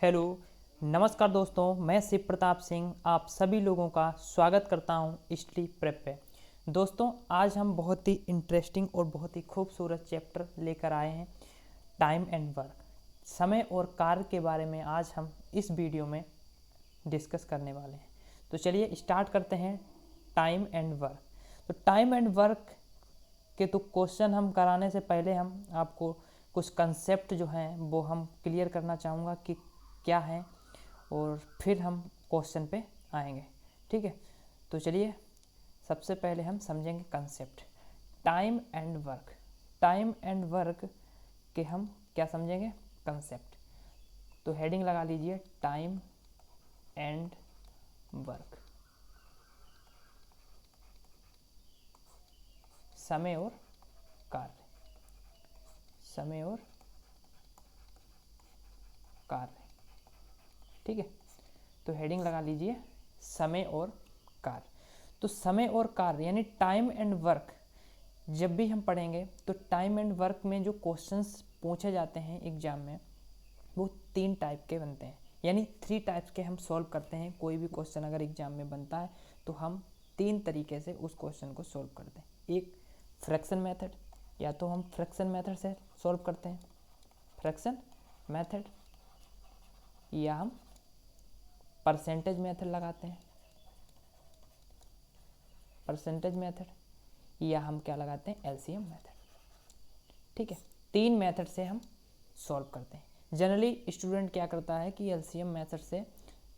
Hello, नमस्कार दोस्तों, मैं शिव प्रताप सिंह आप सभी लोगों का स्वागत करता हूं स्टडी प्रेप पे। दोस्तों, आज हम बहुत ही इंटरेस्टिंग और बहुत ही खूबसूरत चैप्टर लेकर आए हैं, टाइम एंड वर्क। समय और कार्य के बारे में आज हम इस वीडियो में डिस्कस करने वाले हैं। तो चलिए स्टार्ट करते हैं टाइम एंड वर्क। तो टाइम एंड वर्क के तो क्वेश्चन हम कराने से पहले हम आपको कुछ कंसेप्ट जो हैं वो हम क्लियर करना चाहूँगा कि क्या है, और फिर हम क्वेश्चन पे आएंगे। ठीक है, तो चलिए सबसे पहले हम समझेंगे concept time and work. Time and work के हम क्या समझेंगे, कंसेप्ट। तो हेडिंग लगा लीजिए टाइम एंड वर्क, समय और कार्य, समय और कार्य। ठीक है, तो हेडिंग लगा लीजिए समय और कार्य। तो समय और कार्य यानी टाइम एंड वर्क जब भी हम पढ़ेंगे तो टाइम एंड वर्क में जो क्वेश्चंस पूछे जाते हैं एग्जाम में वो 3 टाइप के बनते हैं, यानी 3 टाइप्स के हम सॉल्व करते हैं। कोई भी क्वेश्चन अगर एग्जाम में बनता है तो हम 3 तरीके से उस क्वेश्चन को सॉल्व करते हैं। एक फ्रैक्शन मेथड, या तो हम फ्रैक्शन मेथड से सॉल्व करते हैं, फ्रैक्शन मेथड, या हम परसेंटेज मेथड लगाते हैं, परसेंटेज मेथड, या हम क्या लगाते हैं, एलसीएम मेथड। ठीक है, 3 मेथड से हम सॉल्व करते हैं। जनरली स्टूडेंट क्या करता है कि एलसीएम मेथड से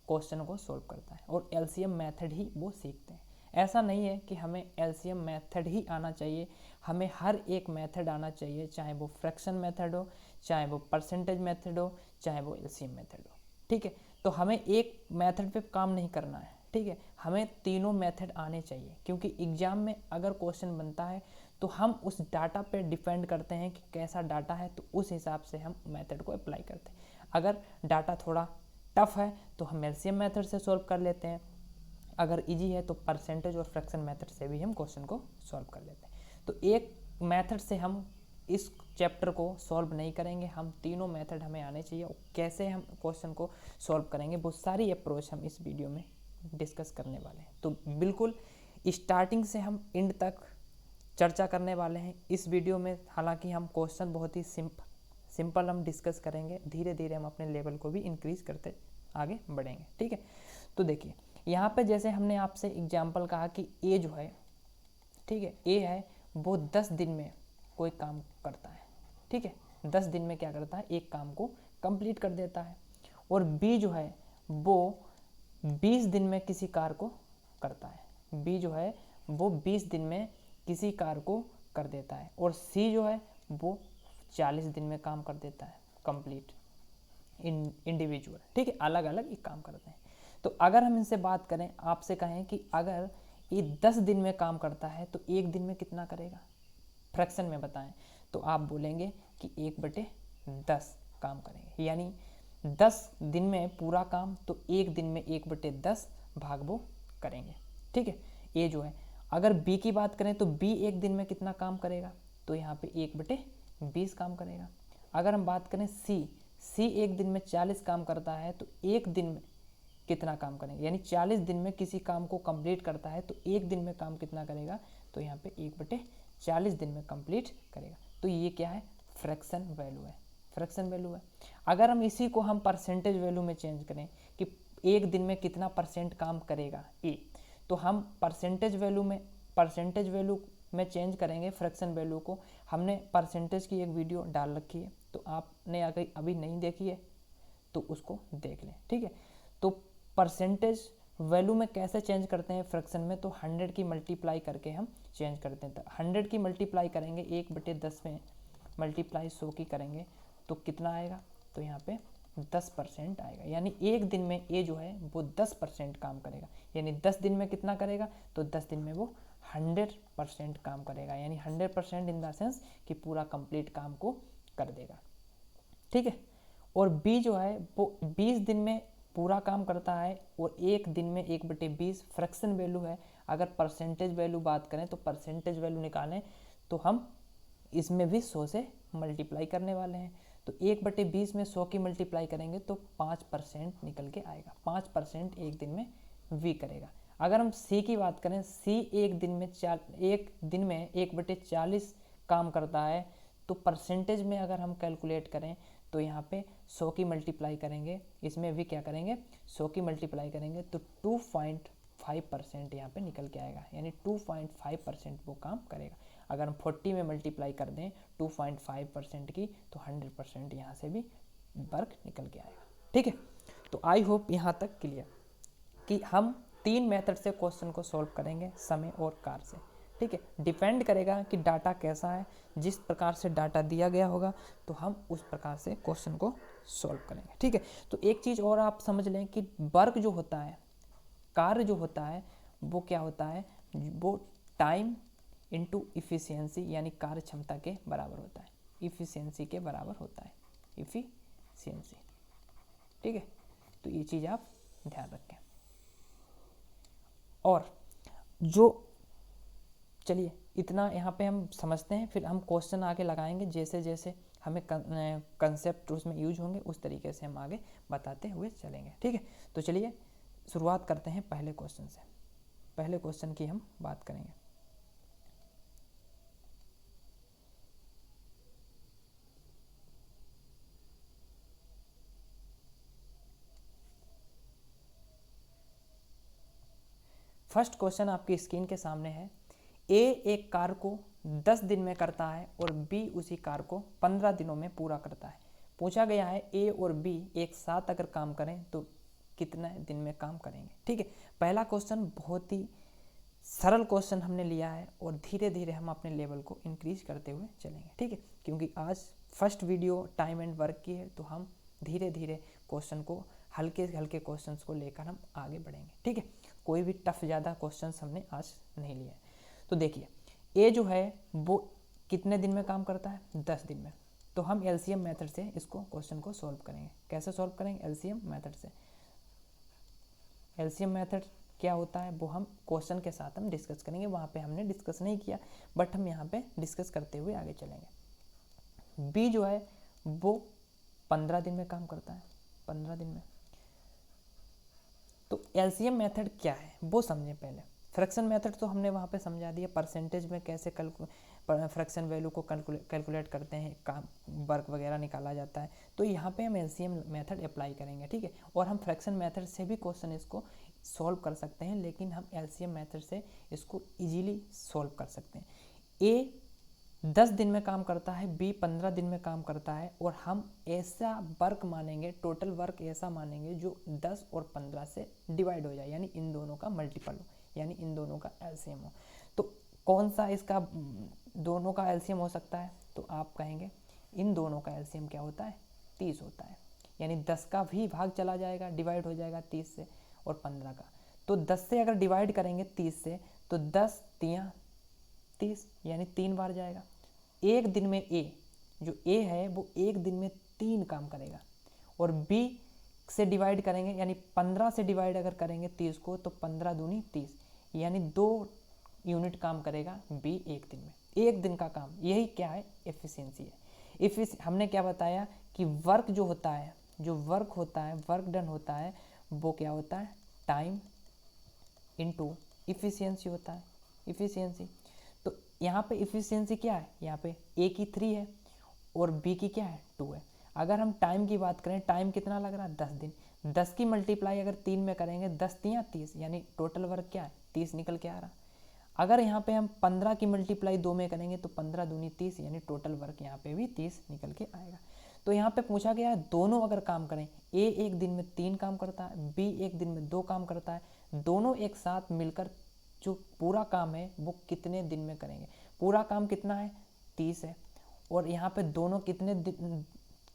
क्वेश्चन को सॉल्व करता है और एलसीएम मेथड ही वो सीखते हैं। ऐसा नहीं है कि हमें एलसीएम मेथड ही आना चाहिए, हमें हर एक मेथड आना चाहिए, चाहे वो फ्रैक्शन मेथड हो, चाहे वो परसेंटेज मेथड हो, चाहे वो एलसीएम मेथड हो। ठीक है, तो हमें एक मेथड पे काम नहीं करना है। ठीक है, हमें तीनों मेथड आने चाहिए, क्योंकि एग्जाम में अगर क्वेश्चन बनता है तो हम उस डाटा पे डिपेंड करते हैं कि कैसा डाटा है, तो उस हिसाब से हम मेथड को अप्लाई करते हैं। अगर डाटा थोड़ा टफ है तो हम एलसीएम मेथड से सॉल्व कर लेते हैं, अगर इजी है तो परसेंटेज और फ्रैक्शन मेथड से भी हम क्वेश्चन को सॉल्व कर लेते हैं। तो एक मेथड से हम इस चैप्टर को सॉल्व नहीं करेंगे, हम तीनों मेथड हमें आने चाहिए। और कैसे हम क्वेश्चन को सॉल्व करेंगे वो सारी अप्रोच हम इस वीडियो में डिस्कस करने वाले हैं। तो बिल्कुल स्टार्टिंग से हम एंड तक चर्चा करने वाले हैं इस वीडियो में। हालांकि हम क्वेश्चन बहुत ही सिंपल हम डिस्कस करेंगे, धीरे धीरे हम अपने लेवल को भी इंक्रीज करते आगे बढ़ेंगे। ठीक है, तो देखिए यहाँ पे जैसे हमने आपसे एग्जाम्पल कहा कि ए जो है, ठीक है, ए है वो 10 दिन में कोई काम करता है। ठीक है, 10 दिन में क्या करता है, एक काम को कंप्लीट कर देता है। और बी जो है वो 20 दिन में किसी कार्य को करता है, बी जो है वो 20 दिन में किसी कार्य को कर देता है। और सी जो है वो 40 दिन में काम कर देता है कंप्लीट, इंडिविजुअल। ठीक है, अलग अलग ये काम करते हैं। तो अगर हम इनसे बात करें, आपसे कहें कि अगर ये 10 दिन में काम करता है तो एक दिन में कितना करेगा, फ्रैक्शन में बताएं, तो आप बोलेंगे कि 1/10 काम करेंगे। यानी 10 दिन में पूरा काम, तो एक दिन में 1/10 भाग वो करेंगे। ठीक है, ये जो है। अगर बी की बात करें तो बी एक दिन में कितना काम करेगा, तो यहाँ पे 1/20 काम करेगा। अगर हम बात करें सी एक दिन में 40 काम करता है, तो एक दिन में कितना काम करेंगे, यानी 40 दिन में किसी काम को कंप्लीट करता है तो एक दिन में काम कितना करेगा, तो यहाँ पे 1/40 दिन में कंप्लीट करेगा। तो ये क्या है, फ्रैक्शन वैल्यू है, फ्रैक्शन वैल्यू है। अगर हम इसी को हम परसेंटेज वैल्यू में चेंज करें कि एक दिन में कितना परसेंट काम करेगा ए, तो हम परसेंटेज वैल्यू में चेंज करेंगे फ्रैक्शन वैल्यू को। हमने परसेंटेज की एक वीडियो डाल रखी है, तो आपने अगर अभी नहीं देखी है तो उसको देख लें। ठीक है, तो परसेंटेज वैल्यू में कैसे चेंज करते हैं फ्रैक्शन में, तो 100 की मल्टीप्लाई करके हम चेंज करते हैं। तो 100 की मल्टीप्लाई करेंगे 1/10 में, मल्टीप्लाई 100 की करेंगे तो कितना आएगा, तो यहाँ पे 10% आएगा। यानी एक दिन में ए जो है वो 10% काम करेगा। यानी 10 दिन में कितना करेगा, तो 10 दिन में वो 100% काम करेगा। यानी 100% इन द सेंस कि पूरा कंप्लीट काम को कर देगा। ठीक है, और बी जो है वो 20 दिन में पूरा काम करता है और एक दिन में 1/20 फ्रैक्शन वैल्यू है। अगर परसेंटेज वैल्यू बात करें तो परसेंटेज वैल्यू निकालें तो हम इसमें भी 100 से मल्टीप्लाई करने वाले हैं। तो 1/20 में 100 की मल्टीप्लाई करेंगे तो 5% निकल के आएगा। 5% एक दिन में वी करेगा। अगर हम सी की बात करें, सी एक दिन में 1/40 काम करता है, तो परसेंटेज में अगर हम कैलकुलेट करें तो यहाँ पे 100 की मल्टीप्लाई करेंगे, इसमें भी क्या करेंगे 100 की मल्टीप्लाई करेंगे तो 2.5% यहाँ पे निकल के आएगा, यानी 2.5% वो काम करेगा। अगर हम 40 में मल्टीप्लाई कर दें 2.5% की तो 100% यहाँ से भी वर्क निकल के आएगा। ठीक है, तो आई होप यहाँ तक क्लियर कि हम 3 मेथड से क्वेश्चन को सॉल्व करेंगे, समय और कार से। ठीक है, डिपेंड करेगा कि डाटा कैसा है, जिस प्रकार से डाटा दिया गया होगा तो हम उस प्रकार से क्वेश्चन को सॉल्व करेंगे। ठीक है, तो एक चीज़ और आप समझ लें कि वर्क जो होता है, कार्य जो होता है, वो क्या होता है, वो टाइम इनटू इफ़िशियंसी यानी कार्य क्षमता के बराबर होता है, इफ़िशियंसी के बराबर होता है, इफ़िशियंसी। ठीक है, तो ये चीज़ आप ध्यान रखें। और जो चलिए इतना यहाँ पे हम समझते हैं, फिर हम क्वेश्चन आगे लगाएंगे, जैसे जैसे हमें कंसेप्ट उसमें यूज होंगे उस तरीके से हम आगे बताते हुए चलेंगे। ठीक है, तो चलिए शुरुआत करते हैं पहले क्वेश्चन से। पहले क्वेश्चन की हम बात करेंगे। फर्स्ट क्वेश्चन आपकी स्क्रीन के सामने है। ए एक कार्य को 10 दिन में करता है और बी उसी कार्य को 15 दिनों में पूरा करता है। पूछा गया है ए और बी एक साथ अगर काम करें तो कितने दिन में काम करेंगे। ठीक है, पहला क्वेश्चन बहुत ही सरल क्वेश्चन हमने लिया है और धीरे धीरे हम अपने लेवल को इंक्रीज करते हुए चलेंगे। ठीक है, क्योंकि आज first video time and work की है, तो हम धीरे धीरे क्वेश्चन को हल्के हल्के क्वेश्चंस को लेकर हम आगे बढ़ेंगे। ठीक है, कोई भी टफ ज़्यादा क्वेश्चंस हमने आज नहीं लिए। तो देखिए ए जो है वो कितने दिन में काम करता है, 10 दिन में। तो हम एलसीएम मेथड से इसको क्वेश्चन को सॉल्व करेंगे। कैसे सॉल्व करेंगे, एलसीएम मेथड से। एलसीएम मेथड क्या होता है वो हम क्वेश्चन के साथ हम डिस्कस करेंगे, वहाँ पे हमने डिस्कस नहीं किया, बट हम यहाँ पे डिस्कस करते हुए आगे चलेंगे। बी जो है वो 15 दिन में काम करता है, 15 दिन में। तो एलसीएम मेथड क्या है वो समझें पहले। फ्रैक्शन मेथड तो हमने वहाँ पे समझा दिया, परसेंटेज में कैसे फ्रैक्शन वैल्यू को कैलकुलेट करते हैं, काम वर्क वगैरह निकाला जाता है। तो यहाँ पे हम एलसीएम मेथड अप्लाई करेंगे। ठीक है, और हम फ्रैक्शन मेथड से भी क्वेश्चन इसको सॉल्व कर सकते हैं, लेकिन हम एलसीएम मेथड से इसको इजीली सॉल्व कर सकते हैं। ए 10 दिन में काम करता है, बी 15 दिन में काम करता है, और हम ऐसा वर्क मानेंगे, टोटल वर्क ऐसा मानेंगे जो 10 और 15 से डिवाइड हो जाए, यानी इन दोनों का मल्टीपल हो, यानी इन दोनों का एलसीएम हो। तो कौन सा इसका दोनों का एलसीएम हो सकता है, तो आप कहेंगे इन दोनों का एलसीएम क्या होता है, 30 होता है। यानी 10 का भी भाग चला जाएगा, डिवाइड हो जाएगा 30 से, और 15 का। तो 10 से अगर डिवाइड करेंगे 30 से तो 10 तियां 30, यानी 3 बार जाएगा। एक दिन में ए जो ए है वो एक दिन में 3 काम करेगा, और बी से डिवाइड करेंगे, यानी 15 से डिवाइड अगर करेंगे 30 को तो 15 दूनी 30, यानी 2 यूनिट काम करेगा बी एक दिन में, एक दिन का काम। यही क्या है, एफिशिएंसी है। हमने क्या बताया कि वर्क जो होता है, जो वर्क होता है, वर्क डन होता है, वो क्या होता है, टाइम इनटू इफिशियंसी होता है, इफिशियंसी। तो यहाँ पे इफिशियंसी क्या है, यहाँ पे ए की 3 है और बी की क्या है, 2 है। अगर हम टाइम की बात करें, टाइम कितना लग रहा है, 10 दिन। 10 की मल्टीप्लाई अगर 3 में करेंगे, 10 तियां 30, यानी टोटल वर्क क्या है, 30 निकल के आ रहा। अगर यहाँ पे हम 15 की मल्टीप्लाई 2 में करेंगे तो 15 दूनी 30, यानी टोटल वर्क यहाँ पे भी 30 निकल के आएगा। तो यहाँ पे पूछा गया है दोनों अगर काम करें, ए एक दिन में 3 काम करता है, बी एक दिन में 2 काम करता है, दोनों एक साथ मिलकर जो पूरा काम है वो कितने दिन में करेंगे। पूरा काम कितना है, 30 है, और यहाँ पे दोनों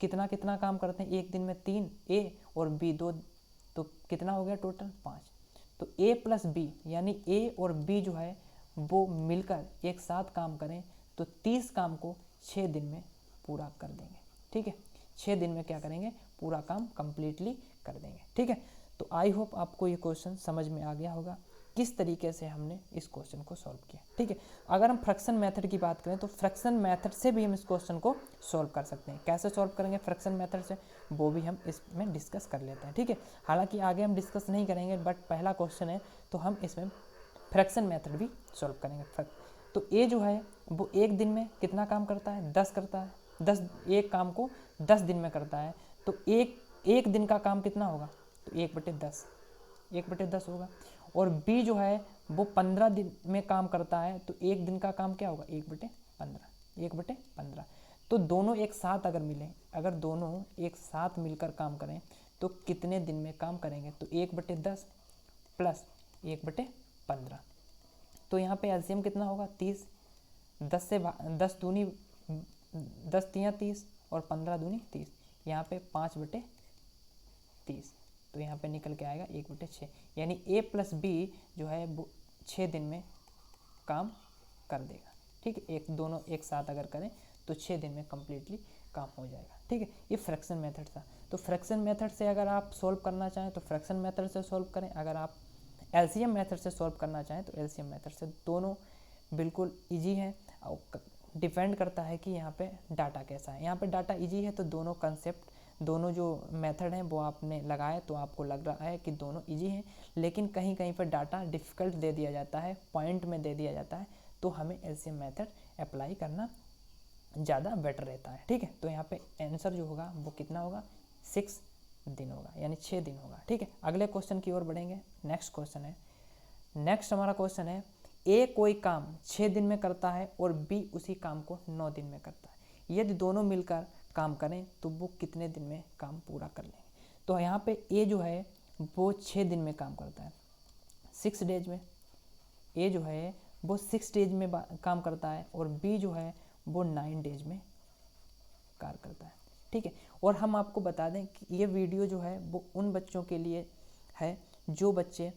कितना कितना काम करते हैं, एक दिन में 3 ए और बी 2, तो कितना हो गया टोटल 5। तो ए प्लस बी यानी ए और बी जो है वो मिलकर एक साथ काम करें तो 30 काम को 6 दिन में पूरा कर देंगे। ठीक है, 6 दिन में क्या करेंगे, पूरा काम कंप्लीटली कर देंगे। ठीक है, तो आई होप आपको ये क्वेश्चन समझ में आ गया होगा। किस तरीके से हमने इस क्वेश्चन को सॉल्व किया। ठीक है, अगर हम फ्रैक्शन मेथड की बात करें तो फ्रैक्शन मेथड से भी हम इस क्वेश्चन को सॉल्व कर सकते हैं। कैसे सॉल्व करेंगे फ्रैक्शन मेथड से, वो भी हम इसमें डिस्कस कर लेते हैं। ठीक है, हालांकि आगे हम डिस्कस नहीं करेंगे, बट पहला क्वेश्चन है तो हम इसमें फ्रैक्शन मेथड भी सॉल्व करेंगे। तो ए जो है वो एक दिन में कितना काम करता है, 10 करता है। 10 एक काम को 10 दिन में करता है, तो एक दिन का काम कितना होगा, तो 1/10, 1/10 होगा। और बी जो है वो 15 दिन में काम करता है, तो एक दिन का काम क्या होगा, 1/15, 1/15। तो दोनों एक साथ अगर मिले, अगर दोनों एक साथ मिलकर काम करें तो कितने दिन में काम करेंगे, तो 1/10 प्लस 1/15। तो यहाँ पे एलसीएम कितना होगा, 30। 10 दूनी 10 तियाँ 30 और 15 दूनी 30, यहाँ पे 5/30। तो यहाँ पे निकल के आएगा 1/6, यानी ए प्लस बी जो है वो 6 दिन में काम कर देगा। ठीक है, दोनों एक साथ अगर करें तो 6 दिन में कम्प्लीटली काम हो जाएगा। ठीक है, ये फ्रैक्शन मेथड था। तो फ्रैक्शन मेथड से अगर आप सॉल्व करना चाहें तो फ्रैक्शन मेथड से सॉल्व करें, अगर आप एलसीएम मेथड से सॉल्व करना चाहें तो एलसीएम मेथड से। दोनों बिल्कुल ईजी है, डिपेंड करता है कि यहाँ पे डाटा कैसा है। यहाँ पे डाटा ईजी है तो दोनों कंसेप्ट, दोनों जो मेथड हैं वो आपने लगाए तो आपको लग रहा है कि दोनों ईजी हैं। लेकिन कहीं कहीं पर डाटा डिफ़िकल्ट दे दिया जाता है, पॉइंट में दे दिया जाता है, तो हमें एलसीएम मेथड अप्लाई करना ज़्यादा बेटर रहता है। ठीक है, तो यहाँ पे आंसर जो होगा वो कितना होगा, 6 दिन होगा, यानी 6 दिन होगा। ठीक है, अगले क्वेश्चन की ओर बढ़ेंगे। नेक्स्ट क्वेश्चन है, नेक्स्ट हमारा क्वेश्चन है, ए कोई काम 6 दिन में करता है और बी उसी काम को 9 दिन में करता है। यदि दोनों मिलकर काम करें तो वो कितने दिन में काम पूरा कर लेंगे। तो यहाँ पे ए जो है वो 6 दिन में काम करता है, 6 डेज में। ए जो है वो 6 डेज में काम करता है और बी जो है वो 9 डेज में कार्य करता है। ठीक है, और हम आपको बता दें कि ये वीडियो जो है वो उन बच्चों के लिए है जो बच्चे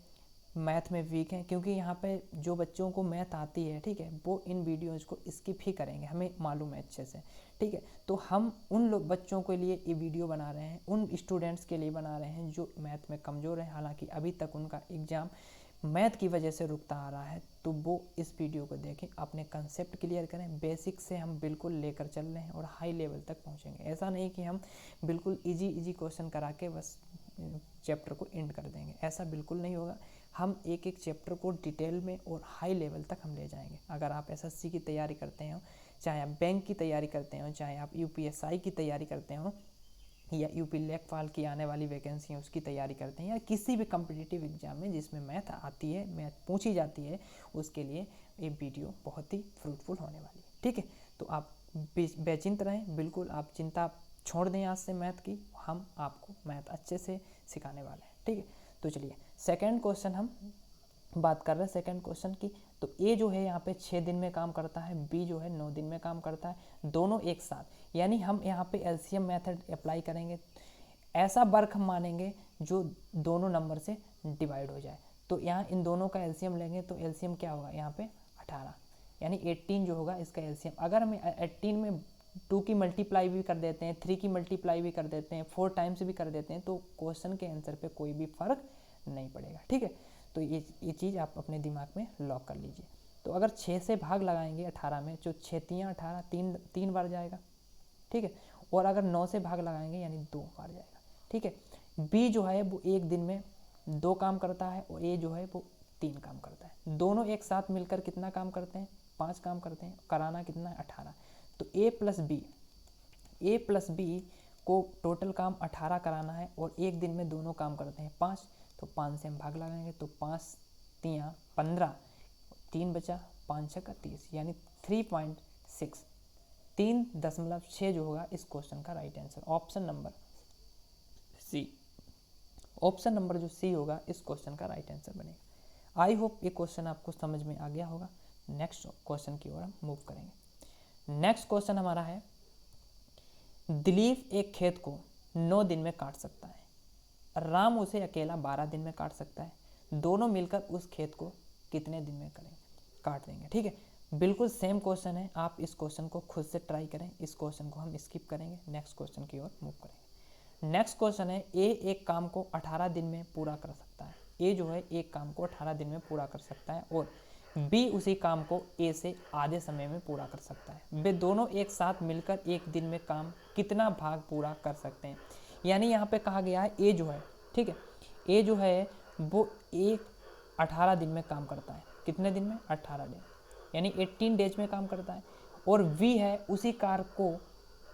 मैथ में वीक हैं, क्योंकि यहाँ पे जो बच्चों को मैथ आती है, ठीक है, वो इन वीडियोज़ को स्किप ही करेंगे, हमें मालूम है अच्छे से। ठीक है, तो हम उन लोग बच्चों के लिए ये वीडियो बना रहे हैं, उन स्टूडेंट्स के लिए बना रहे हैं जो मैथ में कमज़ोर हैं, हालांकि अभी तक उनका एग्ज़ाम मैथ की वजह से रुकता आ रहा है। तो वो इस वीडियो को देखें, अपने कंसेप्ट क्लियर करें। बेसिक से हम बिल्कुल लेकर चल रहे हैं और हाई लेवल तक पहुँचेंगे। ऐसा नहीं कि हम बिल्कुल ईजी क्वेश्चन करा के बस चैप्टर को एंड कर देंगे, ऐसा बिल्कुल नहीं होगा। हम एक एक चैप्टर को डिटेल में और हाई लेवल तक हम ले जाएंगे। अगर आप एसएससी की तैयारी करते हो, चाहे आप बैंक की तैयारी करते हो, चाहे आप यूपीएसआई की तैयारी करते हो, या यूपी लेखपाल की आने वाली वैकेंसी है उसकी तैयारी करते हैं, या किसी भी कम्पिटिटिव एग्जाम में जिसमें मैथ आती है, मैथ पूछी जाती है, उसके लिए ये वीडियो बहुत ही फ्रूटफुल होने वाली है। ठीक है, तो आप बेचिंत रहें, बिल्कुल आप चिंता छोड़ दें आज से मैथ की, हम आपको मैथ अच्छे से सिखाने वाले हैं। ठीक है, तो चलिए सेकंड क्वेश्चन हम बात कर रहे हैं सेकंड क्वेश्चन की। तो ए जो है यहाँ पे 6 दिन में काम करता है, बी जो है 9 दिन में काम करता है, दोनों एक साथ, यानी हम यहाँ पे एलसीएम मेथड अप्लाई करेंगे। ऐसा वर्क हम मानेंगे जो दोनों नंबर से डिवाइड हो जाए। तो यहाँ इन दोनों का एलसीएम लेंगे तो एलसीएम क्या होगा, यहाँ पे 18, यानी 18 जो होगा इसका एलसीएम। अगर हम 18 में 2 की मल्टीप्लाई भी कर देते हैं, 3 की मल्टीप्लाई भी कर देते हैं, 4 टाइम्स भी कर देते हैं, तो क्वेश्चन के आंसर पे कोई भी फर्क नहीं पड़ेगा। ठीक है, तो ये चीज़ आप अपने दिमाग में लॉक कर लीजिए। तो अगर 6 से भाग लगाएंगे 18 में, जो 6 तियाँ 18, तीन बार जाएगा। ठीक है, और अगर 9 से भाग लगाएंगे यानी 2 बार जाएगा। ठीक है, बी जो है वो एक दिन में 2 काम करता है और ए जो है वो 3 काम करता है। दोनों एक साथ मिलकर कितना काम करते हैं, 5 काम करते हैं। कराना कितना है, 18। तो ए प्लस बी को टोटल काम 18 कराना है और एक दिन में दोनों काम करते हैं 5। तो 5 से हम भाग लगाएंगे तो 5 तियाँ 15, 3 बचा, 5 छक्का 30, यानी 3.6, 3.6 जो होगा इस क्वेश्चन का right answer. Option number C, option number जो सी होगा इस क्वेश्चन का राइट आंसर बनेगा। आई होप ये क्वेश्चन आपको समझ में आ गया होगा। नेक्स्ट क्वेश्चन की ओर हम मूव करेंगे। नेक्स्ट क्वेश्चन हमारा है, दिलीप एक खेत को 9 दिन में काट सकता है, राम उसे अकेला 12 दिन में काट सकता है। दोनों मिलकर उस खेत को कितने दिन में काट देंगे। ठीक है, बिल्कुल सेम क्वेश्चन है, आप इस क्वेश्चन को खुद से ट्राई करें। इस क्वेश्चन को हम स्किप करेंगे, नेक्स्ट क्वेश्चन की ओर मूव करेंगे। नेक्स्ट क्वेश्चन है, ए एक काम को 18 दिन में पूरा कर सकता है। ए जो है एक काम को 18 दिन में पूरा कर सकता है और बी उसी काम को ए से आधे समय में पूरा कर सकता है। वे दोनों एक साथ मिलकर एक दिन में काम कितना भाग पूरा कर सकते हैं। यानी यहाँ पे कहा गया है ए जो है, ठीक है, ए जो है वो एक 18 दिन में काम करता है। कितने दिन में? 18 दिन, यानी 18 डेज में काम करता है। और वी है उसी कार्य को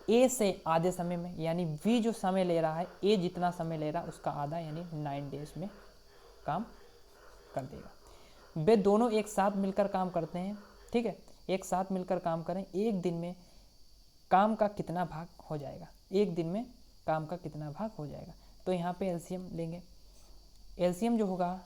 ए से आधे समय में, यानी वी जो समय ले रहा है ए जितना समय ले रहा है उसका आधा, यानी 9 डेज में काम कर देगा। वे दोनों एक साथ मिलकर काम करते हैं, ठीक है, एक साथ मिलकर काम करें, एक दिन में काम का कितना भाग हो जाएगा, एक दिन में काम का कितना भाग हो जाएगा। तो यहाँ पे एलसीएम लेंगे, एलसीएम जो होगा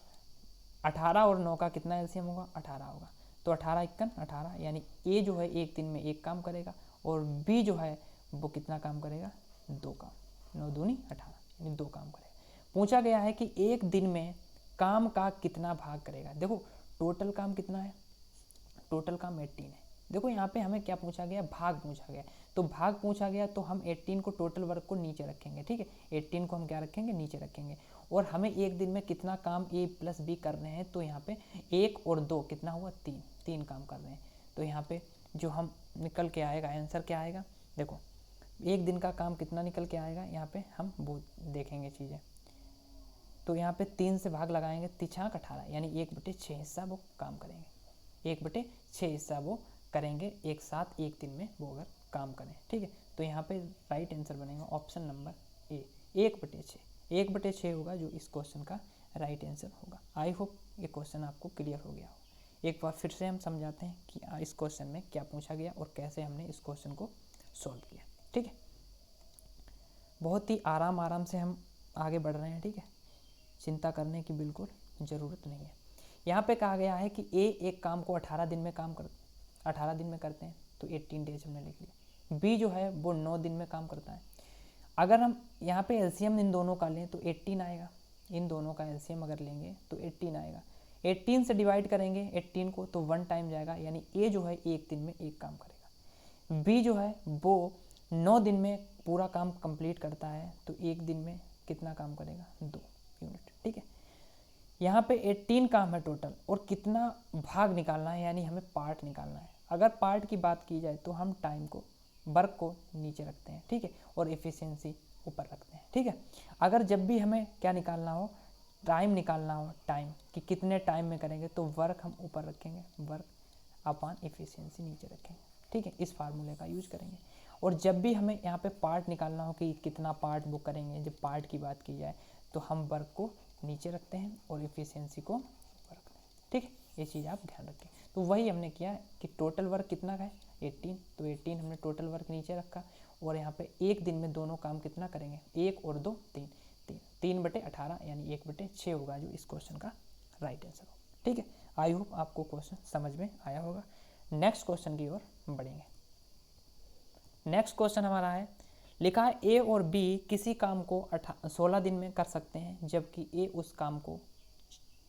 18 और 9 का कितना एलसीएम होगा? 18 होगा। तो 18 इक्कन 18, यानी ए जो है एक दिन में एक काम करेगा और बी जो है वो कितना काम करेगा? 2 काम। 9 दूनी 18, यानी 2 काम करेगा। पूछा गया है कि एक दिन में काम का कितना भाग करेगा। देखो टोटल काम कितना है? टोटल काम 18 है। देखो यहाँ पे हमें क्या पूछा गया? भाग पूछा गया। तो भाग पूछा गया तो हम 18 को, टोटल वर्क को नीचे रखेंगे, ठीक है, 18 को हम क्या रखेंगे? नीचे रखेंगे। और हमें एक दिन में कितना काम ए प्लस बी कर रहे हैं, तो यहाँ पे 1 और 2 कितना हुआ? 3 काम कर रहे हैं। तो यहाँ पे जो हम निकल के आएगा आंसर क्या आएगा? देखो एक दिन का काम कितना निकल के आएगा, यहाँ पे हम वो देखेंगे चीज़ें। तो यहाँ पे 3 से भाग लगाएंगे, 3 × 18, यानी 1/6 हिस्सा वो काम करेंगे, 1/6 हिस्सा वो करेंगे एक साथ एक दिन में वो अगर काम करें, ठीक है। तो यहाँ पे राइट आंसर बनेगा ऑप्शन नंबर ए, 1/6। 1/6 होगा जो इस क्वेश्चन का राइट आंसर होगा। आई होप ये क्वेश्चन आपको क्लियर हो गया हो। एक बार फिर से हम समझाते हैं कि इस क्वेश्चन में क्या पूछा गया और कैसे हमने इस क्वेश्चन को सॉल्व किया, ठीक है। बहुत ही आराम से हम आगे बढ़ रहे हैं, ठीक है, चिंता करने की बिल्कुल ज़रूरत नहीं है। यहाँ पे कहा गया है कि ए एक काम को 18 दिन में 18 दिन में करते हैं, तो 18 डेज हमने लिख लिया। बी जो है वो 9 दिन में काम करता है। अगर हम यहाँ पे एलसीएम इन दोनों का लें तो 18 आएगा, इन दोनों का एलसीएम अगर लेंगे तो 18 आएगा। 18 से डिवाइड करेंगे 18 को तो 1 टाइम जाएगा, यानी ए जो है एक दिन में एक काम करेगा। बी जो है वो 9 दिन में पूरा काम कंप्लीट करता है, तो एक दिन में कितना काम करेगा? 2 यूनिट, ठीक है। यहाँ पे 18 काम है टोटल और कितना भाग निकालना है, यानी हमें पार्ट निकालना है। अगर पार्ट की बात की जाए तो हम टाइम को, वर्क को नीचे रखते हैं, ठीक है, और एफिशिएंसी ऊपर रखते हैं, ठीक है। अगर जब भी हमें क्या निकालना हो, टाइम निकालना हो, टाइम कि कितने टाइम में करेंगे, तो वर्क हम ऊपर रखेंगे, वर्क अपॉन एफिशिएंसी नीचे रखेंगे, ठीक है। इस फार्मूले का यूज करेंगे। और जब भी हमें यहाँ पे पार्ट निकालना हो कि कितना पार्ट वो करेंगे, जब पार्ट की बात की जाए तो हम वर्क को नीचे रखते हैं और एफिशिएंसी को ऊपर रखते हैं, ठीक है। ये चीज़ आप ध्यान रखें। तो वही हमने किया कि टोटल वर्क कितना है? 18, तो 18 हमने टोटल वर्क नीचे रखा। और यहाँ पे एक दिन में दोनों काम कितना करेंगे? 1 और 2 3, 3/18, यानी 1/6 होगा जो इस क्वेश्चन का राइट आंसर होगा, ठीक है। आई होप आपको क्वेश्चन समझ में आया होगा। नेक्स्ट क्वेश्चन की ओर बढ़ेंगे। नेक्स्ट क्वेश्चन हमारा है, लिखा है ए और बी किसी काम को 16 दिन में कर सकते हैं, जबकि ए उस काम को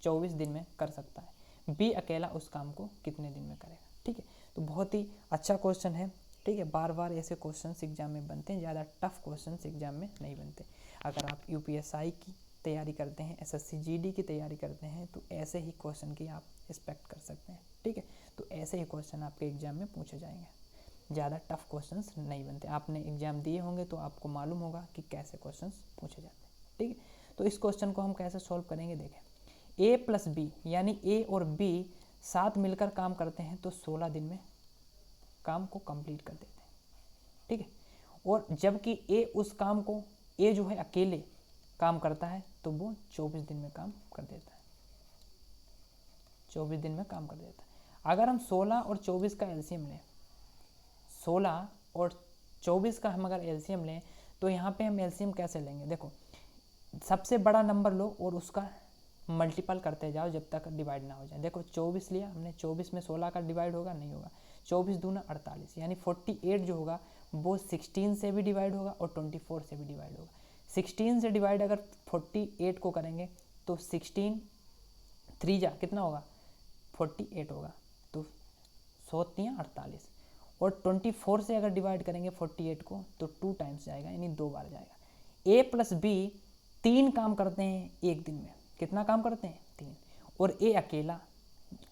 24 दिन में कर सकता है। बी अकेला उस काम को कितने दिन में करेगा, ठीक है। तो बहुत ही अच्छा क्वेश्चन है, ठीक है। बार बार ऐसे क्वेश्चंस एग्जाम में बनते हैं, ज़्यादा टफ क्वेश्चंस एग्जाम में नहीं बनते। अगर आप यूपीएसआई की तैयारी करते हैं, एसएससी जीडी की तैयारी करते हैं, तो ऐसे ही क्वेश्चन की आप एक्सपेक्ट कर सकते हैं, ठीक है। तो ऐसे ही क्वेश्चन आपके एग्जाम में पूछे जाएंगे, ज़्यादा टफ क्वेश्चंस नहीं बनते। आपने एग्जाम दिए होंगे तो आपको मालूम होगा कि कैसे क्वेश्चंस पूछे जाते हैं, ठीक है। तो इस क्वेश्चन को हम कैसे सॉल्व करेंगे, देखें। ए प्लस बी, यानी ए और बी साथ मिलकर काम करते हैं, तो 16 दिन में काम को कंप्लीट कर देते हैं, ठीक है। और जबकि ए उस काम को, ए जो है अकेले काम करता है, तो वो 24 दिन में काम कर देता है, 24 दिन में काम कर देता है। अगर हम 16 और 24 का एलसीएम लें, 16 और 24 का हम अगर एलसीएम लें, तो यहाँ पे हम एलसीएम कैसे लेंगे? देखो सबसे बड़ा नंबर लो और उसका मल्टीपल करते जाओ जब तक डिवाइड ना हो जाए। देखो 24 लिया हमने, 24 में 16 का डिवाइड होगा? नहीं होगा। 24 दूना 48, यानी 48 जो होगा वो 16 से भी डिवाइड होगा और 24 से भी डिवाइड होगा। 16 से डिवाइड अगर 48 को करेंगे तो 16 3 जा कितना होगा? 48 होगा, तो 100 48। और 24 से अगर डिवाइड करेंगे 48 को तो 2 टाइम्स जाएगा, यानी 2 बार जाएगा। ए प्लस बी 3 काम करते हैं एक दिन में। कितना काम करते हैं? 3, और ए अकेला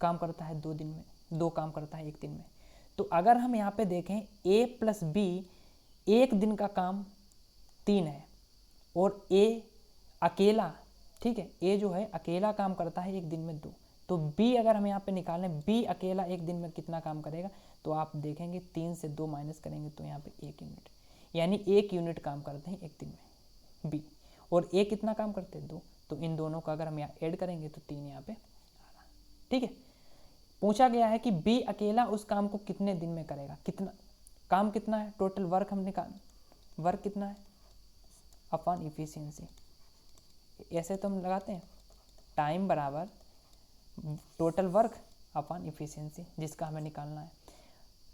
काम करता है 2 दिन में, 2 काम करता है 1 दिन में। तो अगर हम यहाँ पे देखें ए प्लस बी 1 दिन का काम 3 है और ए अकेला, ठीक है, ए जो है अकेला काम करता है 1 दिन में 2, तो बी अगर हम यहाँ पे निकालें बी अकेला 1 दिन में कितना काम करेगा, तो आप देखेंगे 3 से 2 माइनस करेंगे तो यहाँ पे 1 यूनिट, यानी 1 यूनिट काम करते हैं 1 दिन में बी, और ए कितना काम करते हैं 2, तो इन दोनों का अगर हम यहाँ ऐड करेंगे तो 3 यहाँ पे आ रहा। ठीक है, पूछा गया है कि बी अकेला उस काम को कितने दिन में करेगा, कितना काम कितना है, टोटल वर्क हम निकाल, वर्क कितना है अपॉन इफिशियंसी, ऐसे तो हम लगाते हैं टाइम बराबर टोटल वर्क अपॉन इफिशियंसी, जिसका हमें निकालना है।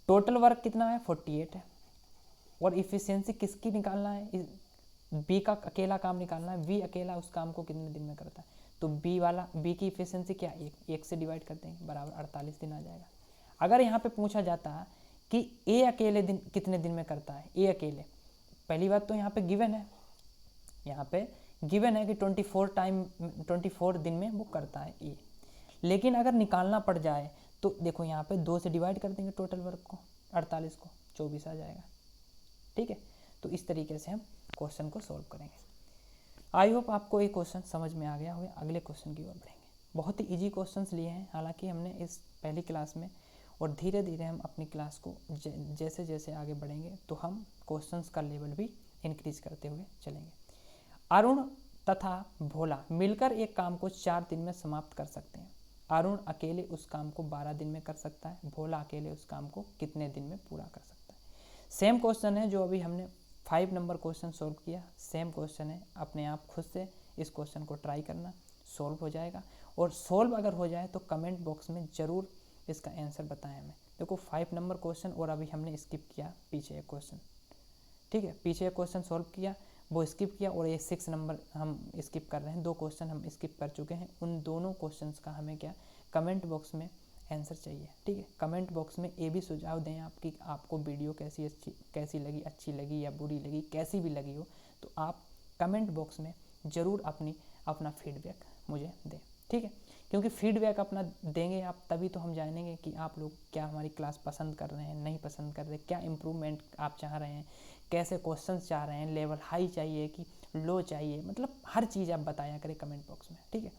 टोटल वर्क कितना है 48 है, और इफिशियंसी किसकी निकालना है, बी का अकेला काम निकालना है, बी अकेला उस काम को कितने दिन में करता है, तो बी की इफिशियंसी क्या, 1 से डिवाइड कर देंगे बराबर 48 दिन आ जाएगा। अगर यहाँ पे पूछा जाता है कि ए अकेले दिन कितने दिन में करता है, ए अकेले, पहली बात तो यहाँ पे गिवन है, यहाँ पे गिवन है कि 24 दिन में वो करता है ए, लेकिन अगर निकालना पड़ जाए तो देखो यहाँ पे 2 से डिवाइड कर देंगे टोटल वर्क को, 48 को 24 आ जाएगा। ठीक है, तो इस तरीके से हम क्वेश्चन को सॉल्व करेंगे। आई होप आपको ये क्वेश्चन समझ में आ गया होगा। अगले क्वेश्चन की ओर बढ़ेंगे। बहुत ही इजी क्वेश्चंस लिए हैं हालांकि हमने इस पहली क्लास में, और धीरे धीरे हम अपनी क्लास को जैसे जैसे आगे बढ़ेंगे तो हम क्वेश्चंस का लेवल भी इंक्रीज करते हुए चलेंगे। अरुण तथा भोला मिलकर एक काम को 4 दिन में समाप्त कर सकते हैं। अरुण अकेले उस काम को 12 दिन में कर सकता है, भोला अकेले उस काम को कितने दिन में पूरा कर सकता है। सेम क्वेश्चन है जो अभी हमने 5 नंबर क्वेश्चन सॉल्व किया, सेम क्वेश्चन है, अपने आप खुद से इस क्वेश्चन को ट्राई करना, सॉल्व हो जाएगा। और सॉल्व अगर हो जाए तो कमेंट बॉक्स में ज़रूर इसका आंसर बताएं हमें। देखो 5 नंबर क्वेश्चन और अभी हमने स्किप किया पीछे एक क्वेश्चन, ठीक है, पीछे एक क्वेश्चन सॉल्व किया वो स्किप किया, और ये 6 नंबर हम स्किप कर रहे हैं, 2 क्वेश्चन हम स्किप कर चुके हैं। उन दोनों क्वेश्चंस का हमें क्या कमेंट बॉक्स में आंसर चाहिए। ठीक है, कमेंट बॉक्स में ये भी सुझाव दें आपकी, आपको वीडियो कैसी लगी, अच्छी लगी या बुरी लगी, कैसी भी लगी हो, तो आप कमेंट बॉक्स में ज़रूर अपना फीडबैक मुझे दें। ठीक है, क्योंकि फीडबैक अपना देंगे आप तभी तो हम जानेंगे कि आप लोग क्या हमारी क्लास पसंद कर रहे हैं, नहीं पसंद कर रहे, क्या इम्प्रूवमेंट आप चाह रहे हैं, कैसे क्वेश्चंस चाह रहे हैं, लेवल हाई चाहिए कि लो चाहिए, मतलब हर चीज़ आप बताया करें कमेंट बॉक्स में। ठीक है,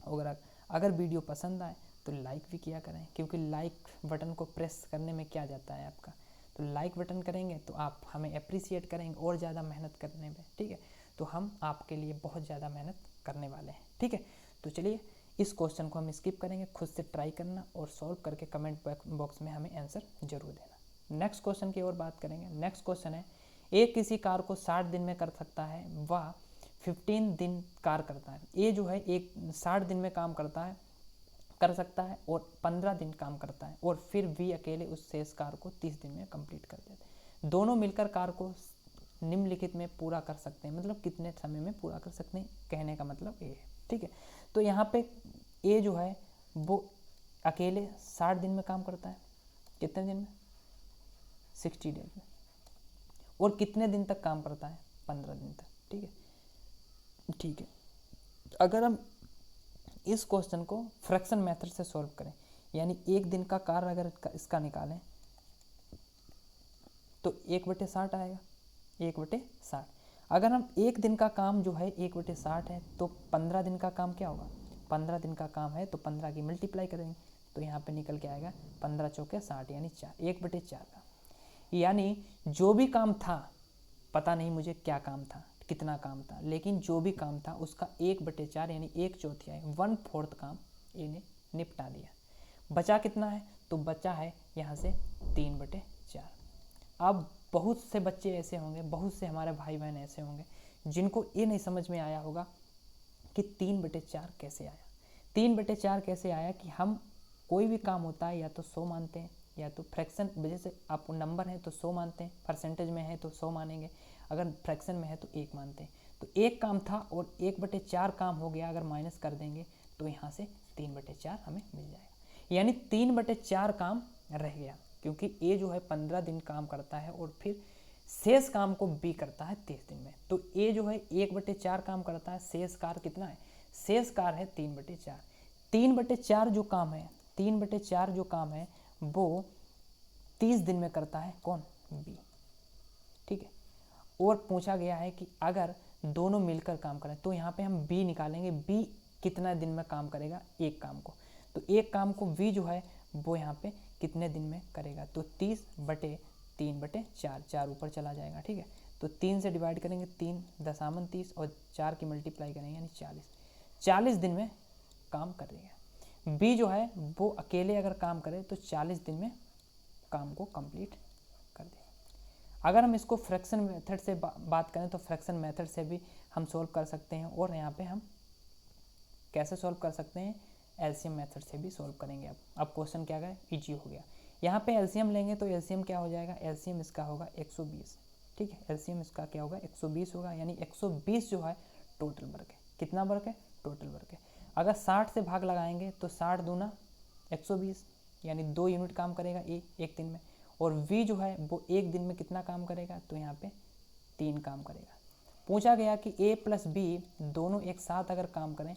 और अगर वीडियो पसंद आए तो लाइक भी किया करें, क्योंकि लाइक बटन को प्रेस करने में क्या जाता है आपका, तो लाइक बटन करेंगे तो आप हमें अप्रिसिएट करेंगे और ज़्यादा मेहनत करने में। ठीक है, तो हम आपके लिए बहुत ज़्यादा मेहनत करने वाले हैं। ठीक है, तो चलिए इस क्वेश्चन को हम स्किप करेंगे, खुद से ट्राई करना और सॉल्व करके कमेंट बॉक्स में हमें आंसर जरूर देना। नेक्स्ट क्वेश्चन की ओर बात करेंगे। नेक्स्ट क्वेश्चन है, एक किसी कार को 60 दिन में कर सकता है, वह 15 दिन कार करता है। ये जो है एक 60 दिन में काम कर सकता है और 15 दिन काम करता है, और फिर भी अकेले उस शेष कार को 30 दिन में कंप्लीट कर देते हैं। दोनों मिलकर कार को निम्नलिखित में पूरा कर सकते हैं, मतलब कितने समय में पूरा कर सकते हैं, कहने का मतलब ये है। ठीक है, तो यहाँ पे ए जो है वो अकेले 60 दिन में काम करता है, कितने दिन में 60 डेज में, और कितने दिन तक काम करता है 15 दिन तक। ठीक है, ठीक है, अगर हम इस क्वेश्चन को फ्रैक्शन मेथड से सॉल्व करें, यानी 1 दिन का कार्य अगर इसका निकालें तो 1/60 आएगा, 1/60। अगर हम 1 दिन का काम जो है 1/60 है, तो 15 दिन का काम क्या होगा, 15 दिन का काम है तो 15 की मल्टीप्लाई करेंगे तो यहाँ पे निकल के आएगा 15 चौके 60 यानी 4, 1/4 का। यानी जो भी काम था, पता नहीं मुझे क्या काम था, कितना काम था, लेकिन जो भी काम था उसका 1/4 यानी 1/4 1/4 काम ये ने निपटा दिया। बचा कितना है, तो बचा है यहाँ से 3/4। अब बहुत से बच्चे ऐसे होंगे, बहुत से हमारे भाई बहन ऐसे होंगे जिनको ये नहीं समझ में आया होगा कि 3/4 कैसे आया। 3/4 कैसे आया कि हम कोई भी काम होता है या तो 100 मानते हैं, या तो फ्रैक्शन वजह से आपको नंबर है तो 100 मानते हैं, परसेंटेज में है तो 100 मानेंगे, अगर फ्रैक्शन में है तो 1 मानते हैं। तो एक काम था और 1/4 काम हो गया, अगर माइनस कर देंगे तो यहाँ से 3/4 हमें मिल जाएगा, यानी 3/4 काम रह गया, क्योंकि ए जो है 15 दिन काम करता है और फिर शेष काम को बी करता है 30 दिन में। तो ए जो है 1/4 काम करता है, शेष कार कितना है, शेष कार्य है 3/4। 3/4 जो काम है, 3/4 जो काम है वो 30 दिन में करता है कौन? बी। ठीक है। और पूछा गया है कि अगर दोनों मिलकर काम करें, तो यहाँ पे हम बी निकालेंगे। बी कितना दिन में काम करेगा? एक काम को। तो एक काम को बी जो है वो यहाँ पे कितने दिन में करेगा? तो 30/3/4, 4 ऊपर चला जाएगा। ठीक है। तो 3 से डिवाइड करेंगे, 3 दशामन 30 और 4 की मल्टीप्लाई करेंगे यानी 40 दिन में काम करेगा। बी जो है वो अकेले अगर काम करे तो 40 दिन में काम को कंप्लीट कर देगा। अगर हम इसको फ्रैक्शन मेथड से बात करें तो फ्रैक्शन मेथड से भी हम सोल्व कर सकते हैं। और यहाँ पे हम कैसे सोल्व कर सकते हैं? एलसीएम मेथड से भी सोल्व करेंगे। अब क्वेश्चन क्या गया? इजी हो गया। यहाँ पे एलसीएम लेंगे तो एलसीएम क्या हो जाएगा? एलसीएम इसका होगा 120। ठीक है। एलसीएम इसका क्या होगा? 120 होगा, यानी 120 जो है टोटल वर्क है। कितना वर्क है? टोटल वर्क है। अगर 60 से भाग लगाएंगे तो 60 दूना 120, यानी 2 यूनिट काम करेगा एक दिन में। और वी जो है वो एक दिन में कितना काम करेगा? तो यहाँ पे 3 काम करेगा। पूछा गया कि ए प्लस बी दोनों एक साथ अगर काम करें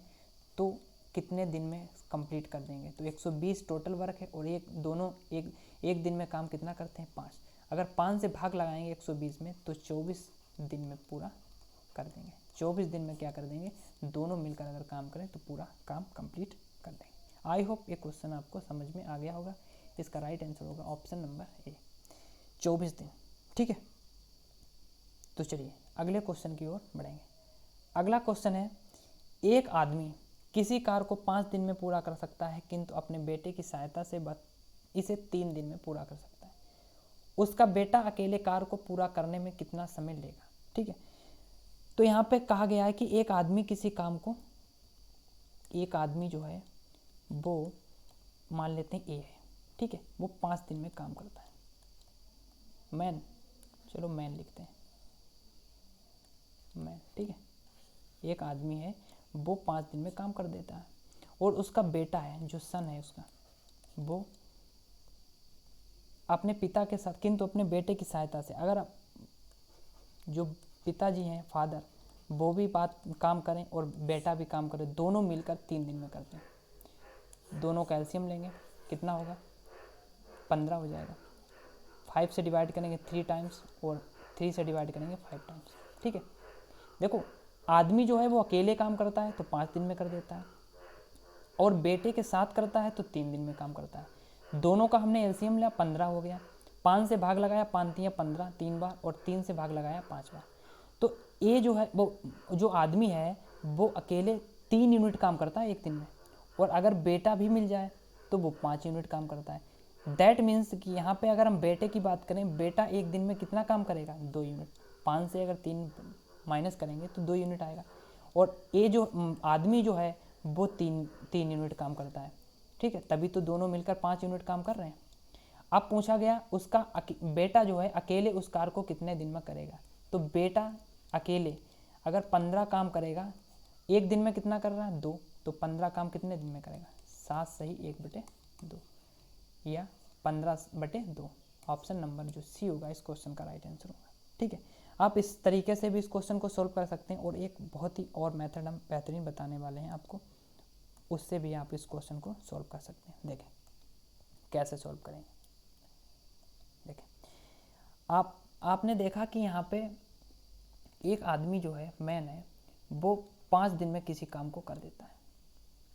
तो कितने दिन में कंप्लीट कर देंगे? तो 120 टोटल वर्क है और दोनों एक दिन में काम कितना करते हैं? 5। अगर 5 से भाग लगाएंगे 120 में तो 24 दिन में पूरा कर देंगे। 24 दिन में क्या कर देंगे? दोनों मिलकर अगर काम करें तो पूरा काम कंप्लीट कर देंगे। आई होप ये क्वेश्चन आपको समझ में आ गया होगा। इसका राइट आंसर होगा ऑप्शन नंबर ए, 24 दिन। ठीक है। तो चलिए अगले क्वेश्चन की ओर बढ़ेंगे। अगला क्वेश्चन है, एक आदमी किसी कार्य को 5 दिन में पूरा कर सकता है किंतु अपने बेटे की सहायता से इसे 3 दिन में पूरा कर सकता है। उसका बेटा अकेले कार्य को पूरा करने में कितना समय लेगा? ठीक है। तो यहाँ पे कहा गया है कि एक आदमी किसी काम को, एक आदमी जो है वो मान लेते हैं ए है। ठीक है। वो 5 दिन में काम करता है। मैन, चलो मैन लिखते हैं, मैन। ठीक है। एक आदमी है वो 5 दिन में काम कर देता है। और उसका बेटा है जो सन है उसका, वो अपने पिता के साथ किंतु अपने बेटे की सहायता से, अगर जो पिताजी हैं फादर वो भी काम करें और बेटा भी काम करे, दोनों मिलकर 3 दिन में करते हैं। दोनों का एलसीएम लेंगे, कितना होगा? 15 हो जाएगा। 5 से डिवाइड करेंगे 3 टाइम्स और 3 से डिवाइड करेंगे 5 टाइम्स। ठीक है। देखो आदमी जो है वो अकेले काम करता है तो 5 दिन में कर देता है, और बेटे के साथ करता है तो 3 दिन में काम करता है। दोनों का हमने एलसीएम लिया, 15 हो गया। 5 से भाग लगाया, 5 तियां 15 3 बार, और 3 से भाग लगाया 5 बार। तो ये जो है वो जो आदमी है वो अकेले 3 यूनिट काम करता है एक दिन में, और अगर बेटा भी मिल जाए तो वो 5 यूनिट काम करता है। दैट मीन्स कि यहाँ पे अगर हम बेटे की बात करें, बेटा एक दिन में कितना काम करेगा? 2 यूनिट। 5 से अगर 3 माइनस करेंगे तो 2 यूनिट आएगा। और ये जो आदमी जो है वो 3 यूनिट काम करता है। ठीक है। तभी तो दोनों मिलकर 5 यूनिट काम कर रहे हैं। अब पूछा गया उसका बेटा जो है अकेले उस कार्य को कितने दिन में करेगा? तो बेटा अकेले अगर 15 काम करेगा, एक दिन में कितना कर रहा है? 2। तो 15 काम कितने दिन में करेगा? 7 सही 1/2 या 15/2। ऑप्शन नंबर जो सी होगा इस क्वेश्चन का राइट आंसर होगा। ठीक है। आप इस तरीके से भी इस क्वेश्चन को सोल्व कर सकते हैं, और एक बहुत ही और मेथड हम बेहतरीन बताने वाले हैं आपको, उससे भी आप इस क्वेश्चन को सोल्व कर सकते हैं। देखें कैसे सोल्व करेंगे। देखें आपने देखा कि यहाँ पे एक आदमी जो है मैन है वो 5 दिन में किसी काम को कर देता है।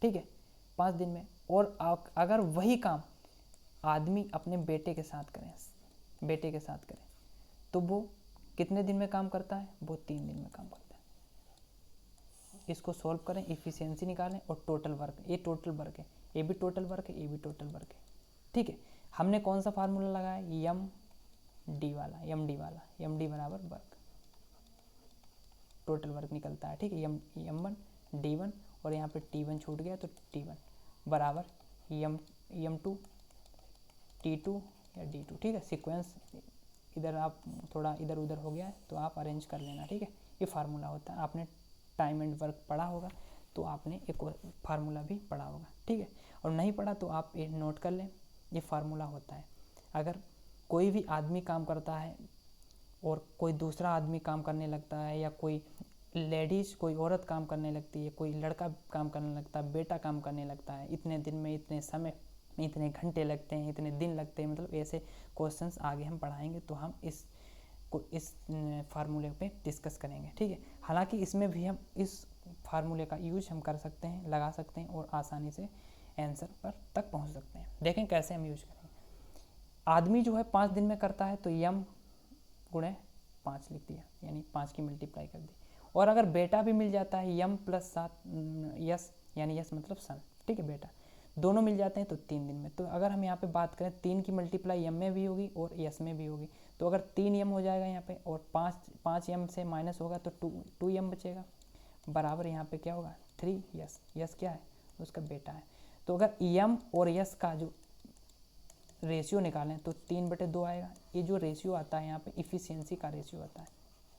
ठीक है। 5 दिन में। और अगर वही काम आदमी अपने बेटे के साथ करें, तो वो कितने दिन में काम करता है? वो 3 दिन में काम करता है। इसको सॉल्व करें, इफिशियंसी निकालें और टोटल वर्क, ये टोटल वर्क है, ये भी टोटल वर्क है, ये भी टोटल वर्क है। ठीक है। हमने कौन सा फार्मूला लगाया? MD वाला, MD बराबर वर्क, टोटल वर्क निकलता है। ठीक है। M1 D1 और यहाँ पे T1 छूट गया तो T1 बराबर M2 T2 या D2। ठीक है। सीक्वेंस इधर आप थोड़ा इधर उधर हो गया है तो आप अरेंज कर लेना। ठीक है। ये फार्मूला होता है। आपने टाइम एंड वर्क पढ़ा होगा तो आपने एक और फार्मूला भी पढ़ा होगा। ठीक है। और नहीं पढ़ा तो आप ये नोट कर लें, ये फार्मूला होता है। अगर कोई भी आदमी काम करता है और कोई दूसरा आदमी काम करने लगता है, या कोई लेडीज़ कोई औरत काम करने लगती है, कोई लड़का काम करने लगता है, बेटा काम करने लगता है, इतने दिन में इतने समय में इतने घंटे लगते हैं, इतने दिन लगते हैं, मतलब ऐसे क्वेश्चंस आगे हम पढ़ाएंगे तो हम इस फार्मूले पे डिस्कस करेंगे, ठीक है। हालांकि इसमें भी हम इस फार्मूले का यूज हम कर सकते हैं, लगा सकते हैं और आसानी से आंसर पर तक पहुंच सकते हैं। देखें कैसे हम यूज करेंगे। आदमी जो है 5 दिन में करता है तो यम गुणे 5 लिख दिया, यानी 5 की मल्टीप्लाई कर दी। और अगर बेटा भी मिल जाता है यम प्लस 7 यस, यानी यस मतलब सन, ठीक है, बेटा दोनों मिल जाते हैं तो 3 दिन में। तो अगर हम यहाँ पे बात करें 3 की मल्टीप्लाई यम में भी होगी और यस में भी होगी, तो अगर 3 यम हो जाएगा यहाँ पे और 5 यम से माइनस होगा तो 2 यम बचेगा, बराबर यहाँ पे क्या होगा 3 यस। यस क्या है, उसका बेटा है। तो अगर यम और यस का जो रेशियो निकालें तो 3/2 आएगा। ये जो रेशियो आता है यहाँ पे इफ़िशियंसी का रेशियो आता है।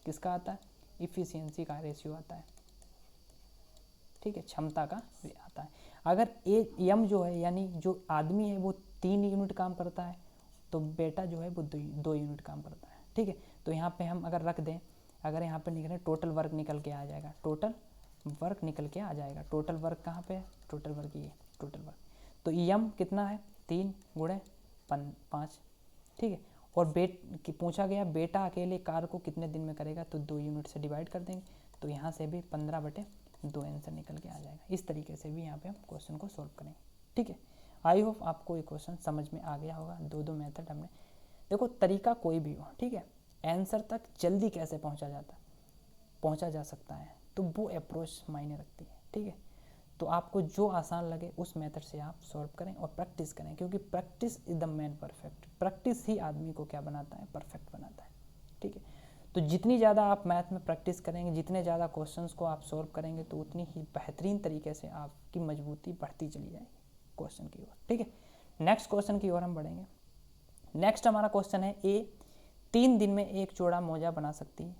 किसका आता है, इफ़िशियंसी का रेशियो आता है, ठीक है, क्षमता का आता है। अगर यम जो है यानी जो आदमी है वो 3 यूनिट काम करता है तो बेटा जो है वो 2 यूनिट काम करता है, ठीक है। तो यहाँ पे हम अगर रख दें, अगर यहाँ पे निकले टोटल वर्क निकल के आ जाएगा, टोटल वर्क निकल के आ जाएगा। टोटल वर्क कहाँ पे है, टोटल वर्क ये टोटल वर्क। तो यम कितना है 3 गुणे 5, ठीक है। और पूछा गया बेटा अकेले कार्य को कितने दिन में करेगा, तो 2 यूनिट से डिवाइड कर देंगे, तो यहाँ से भी 15/2 आंसर निकल के आ जाएगा। इस तरीके से भी यहाँ पे हम क्वेश्चन को सॉल्व करेंगे, ठीक है। आई होप आपको ये क्वेश्चन समझ में आ गया होगा। 2 मेथड हमने, देखो तरीका कोई भी हो, ठीक है, आंसर तक जल्दी कैसे पहुँचा जा सकता है, तो वो अप्रोच मायने रखती है, ठीक है। तो आपको जो आसान लगे उस मेथड से आप सॉल्व करें और प्रैक्टिस करें, क्योंकि practice is the man perfect. Practice ही आदमी को क्या बनाता है, परफेक्ट बनाता है, ठीक है। तो जितनी ज़्यादा आप मैथ में प्रैक्टिस करेंगे, जितने ज़्यादा क्वेश्चंस को आप सॉल्व करेंगे, तो उतनी ही बेहतरीन तरीके से आपकी मजबूती बढ़ती चली जाएगी क्वेश्चन की ओर, ठीक है। नेक्स्ट क्वेश्चन की ओर हम बढ़ेंगे। नेक्स्ट हमारा क्वेश्चन है ए 3 दिन में एक जोड़ा मोजा बना सकती है,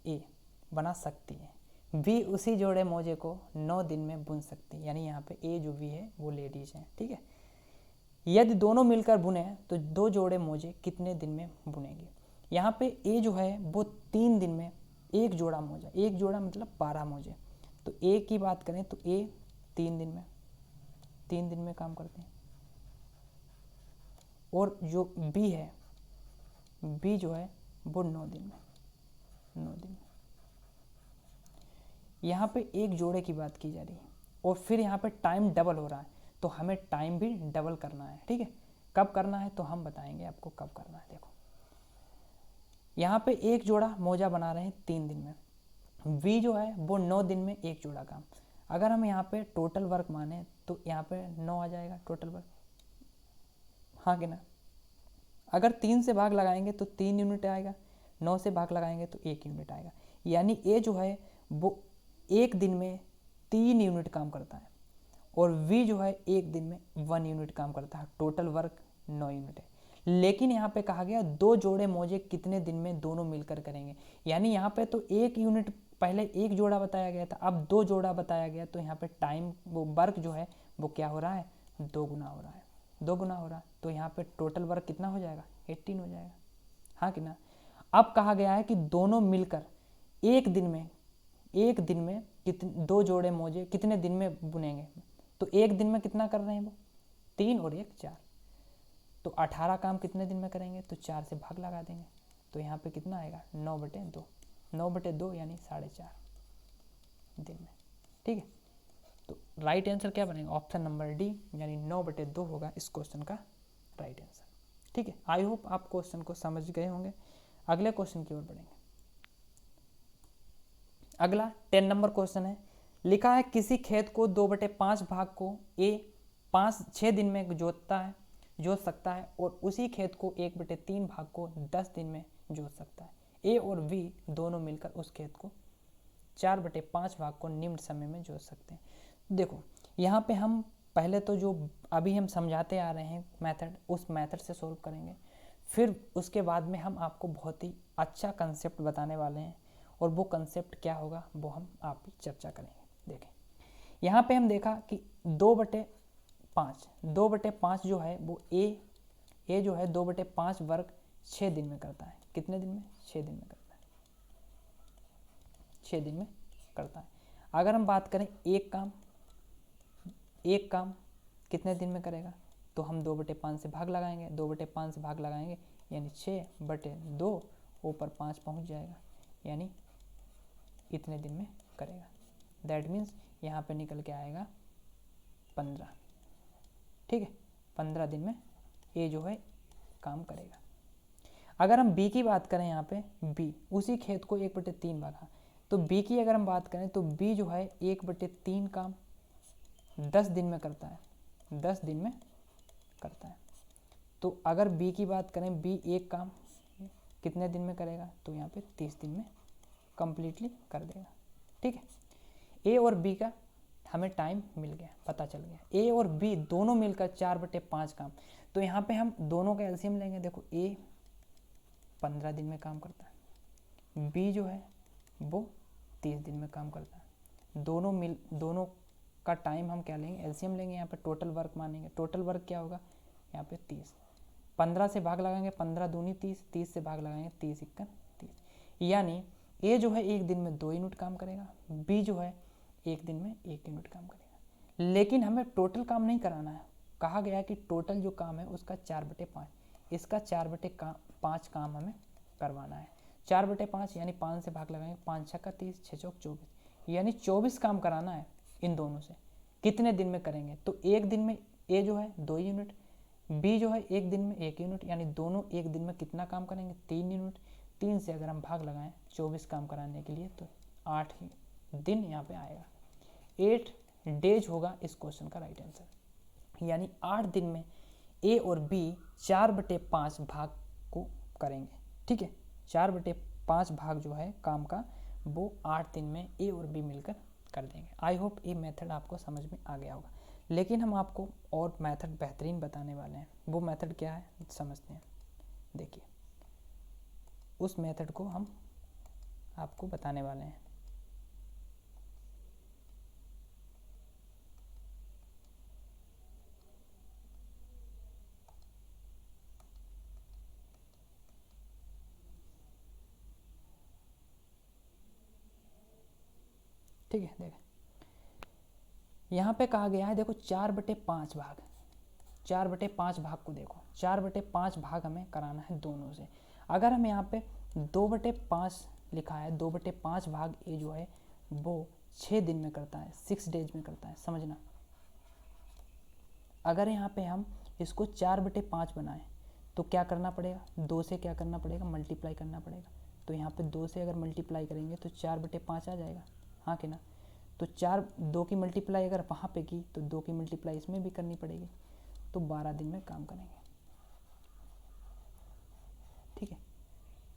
ए बना सकती है, बी उसी जोड़े मोजे को 9 दिन में बुन सकती है। यानी यहाँ पे ए जो भी है वो लेडीज है, ठीक है। यदि दोनों मिलकर बुने तो 2 जोड़े मोजे कितने दिन में बुनेगी। यहाँ पे ए जो है वो 3 दिन में एक जोड़ा मोजा, एक जोड़ा मतलब 12 मोजे। तो ए की बात करें तो ए 3 दिन में काम करते हैं, और जो बी है, बी जो है वो 9 दिन में। यहाँ पे एक जोड़े की बात की जा रही है और फिर यहाँ पे टाइम डबल हो रहा है, तो हमें टाइम भी डबल करना है, ठीक है। कब करना है तो हम बताएंगे आपको कब करना है। देखो यहाँ पे एक जोड़ा मोजा बना रहे हैं 3 दिन में, वी जो है वो 9 दिन में एक जोड़ा काम। अगर हम यहाँ पे टोटल वर्क माने तो यहाँ पे 9 आ जाएगा टोटल वर्क, हाँ कि ना। अगर 3 से भाग लगाएंगे तो 3 यूनिट आएगा, 9 से भाग लगाएंगे तो 1 यूनिट आएगा। यानी ए जो है वो एक दिन में 3 यूनिट काम करता है और वी जो है एक दिन में 1 यूनिट काम करता है। टोटल वर्क 9 यूनिट है। लेकिन यहाँ पे कहा गया 2 जोड़े मोजे कितने दिन में दोनों मिलकर करेंगे। यानी यहाँ पे तो 1 यूनिट, पहले एक जोड़ा बताया गया था, अब 2 जोड़ा बताया गया, तो यहाँ पे टाइम वो वर्क जो है वो क्या हो रहा है, 2 गुना हो रहा है, 2 गुना हो रहा है। तो यहाँ पे टोटल वर्क कितना हो जाएगा, 18 हो जाएगा, हाँ कि ना। अब कहा गया है कि दोनों मिलकर एक दिन में कितने 2 जोड़े मोजे कितने दिन में बुनेंगे। तो एक दिन में कितना कर रहे हैं वो, 3 और 1 4, तो 18 काम कितने दिन में करेंगे, तो 4 से भाग लगा देंगे, तो यहाँ पे कितना आएगा 9/2, 9/2 यानी 4.5 दिन में, ठीक है। तो राइट आंसर क्या बनेगा, ऑप्शन नंबर डी यानी 9/2 होगा इस क्वेश्चन का राइट आंसर, ठीक है। आई होप आप क्वेश्चन को समझ गए होंगे। अगले क्वेश्चन की ओर बढ़ेंगे। अगला 10 नंबर क्वेश्चन है, लिखा है किसी खेत को 2/5 भाग को ए 6 दिन में जोत सकता है और उसी खेत को 1/3 भाग को 10 दिन में जोत सकता है। ए और बी दोनों मिलकर उस खेत को 4/5 भाग को निम्न समय में जोत सकते हैं। देखो यहाँ पे हम पहले तो जो अभी हम समझाते आ रहे हैं मेथड, उस मेथड से सॉल्व करेंगे, फिर उसके बाद में हम आपको बहुत ही अच्छा कंसेप्ट बताने वाले हैं और वो कंसेप्ट क्या होगा वो हम आप चर्चा करेंगे। देखें यहाँ पे हम देखा कि 2/5 जो है वो ए जो है 2/5 वर्ग 6 दिन में करता है। कितने दिन में, 6 दिन में करता है। 6 दिन में करता है। अगर हम बात करें एक काम कितने दिन में करेगा, तो हम 2/5 से भाग लगाएंगे, 2/5 से भाग लगाएंगे यानी 6/2, ऊपर 5 पहुंच जाएगा, यानी इतने दिन में करेगा। दैट मीन्स यहाँ पे निकल के आएगा 15। ठीक है, 15 दिन में ए जो है काम करेगा। अगर हम बी की बात करें, यहाँ पे बी उसी खेत को 1/3 भागा, तो बी की अगर हम बात करें तो बी जो है 1/3 काम 10 दिन में करता है, 10 दिन में करता है। तो अगर बी की बात करें, बी एक काम कितने दिन में करेगा, तो यहाँ पे 30 दिन में कंप्लीटली कर देगा। ठीक है, ए और बी का हमें टाइम मिल गया, पता चल गया। ए और बी दोनों मिलकर 4/5 काम, तो यहाँ पे हम दोनों का एलसीएम लेंगे। देखो ए 15 दिन में काम करता है, बी जो है वो 30 दिन में काम करता है। दोनों का टाइम हम क्या लेंगे, एलसीएम लेंगे, यहाँ पे टोटल वर्क मानेंगे। टोटल वर्क क्या होगा, यहाँ पे 30, 15 से भाग लगाएंगे, 15 दूनी 30, 30 से भाग लगाएंगे 30 × 30, यानी ए जो है एक दिन में 2 यूनिट काम करेगा, बी जो है एक दिन में 1 यूनिट काम करेगा। लेकिन हमें टोटल काम नहीं कराना है, कहा गया है कि टोटल जो काम है उसका 4/5, इसका 4/5 काम हमें करवाना है। 4/5 यानी 5 से भाग लगाएंगे, 5 × 6 = 30, 6 × 4 = 24, यानी 24 काम कराना है इन दोनों से। कितने दिन में करेंगे, तो एक दिन में ए जो है 2 यूनिट, बी जो है एक दिन में 1 यूनिट, यानी दोनों एक दिन में कितना काम करेंगे, 3 यूनिट। 3 से अगर हम भाग लगाएं 24 काम कराने के लिए, तो 8 दिन यहाँ पे आएगा। 8 डेज होगा इस क्वेश्चन का राइट आंसर, यानी 8 दिन में ए और बी 4/5 भाग को करेंगे। ठीक है, 4/5 भाग जो है काम का वो 8 दिन में ए और बी मिलकर कर देंगे। आई होप ये मेथड आपको समझ में आ गया होगा, लेकिन हम आपको और मेथड बेहतरीन बताने वाले हैं। वो मेथड क्या है समझते हैं। देखिए, उस मेथड को हम आपको बताने वाले हैं। ठीक है, देखिए यहाँ पे कहा गया है, देखो 4/5 भाग, 4/5 भाग को देखो, 4/5 भाग हमें कराना है दोनों से। अगर हम यहाँ पे 2/5 लिखा है, 2/5 भाग ए जो है वो 6 दिन में करता है, 6 डेज में करता है, समझना। अगर यहाँ पे हम इसको 4/5 बनाएं तो क्या करना पड़ेगा, 2 से क्या करना पड़ेगा, मल्टीप्लाई करना पड़ेगा। तो यहाँ पे 2 से अगर मल्टीप्लाई करेंगे तो 4/5 आ जाएगा, हाँ कि ना। तो 2 की मल्टीप्लाई अगर वहाँ पे की तो 2 की मल्टीप्लाई इसमें भी करनी पड़ेगी, तो 12 दिन में काम करेंगे। ठीक है,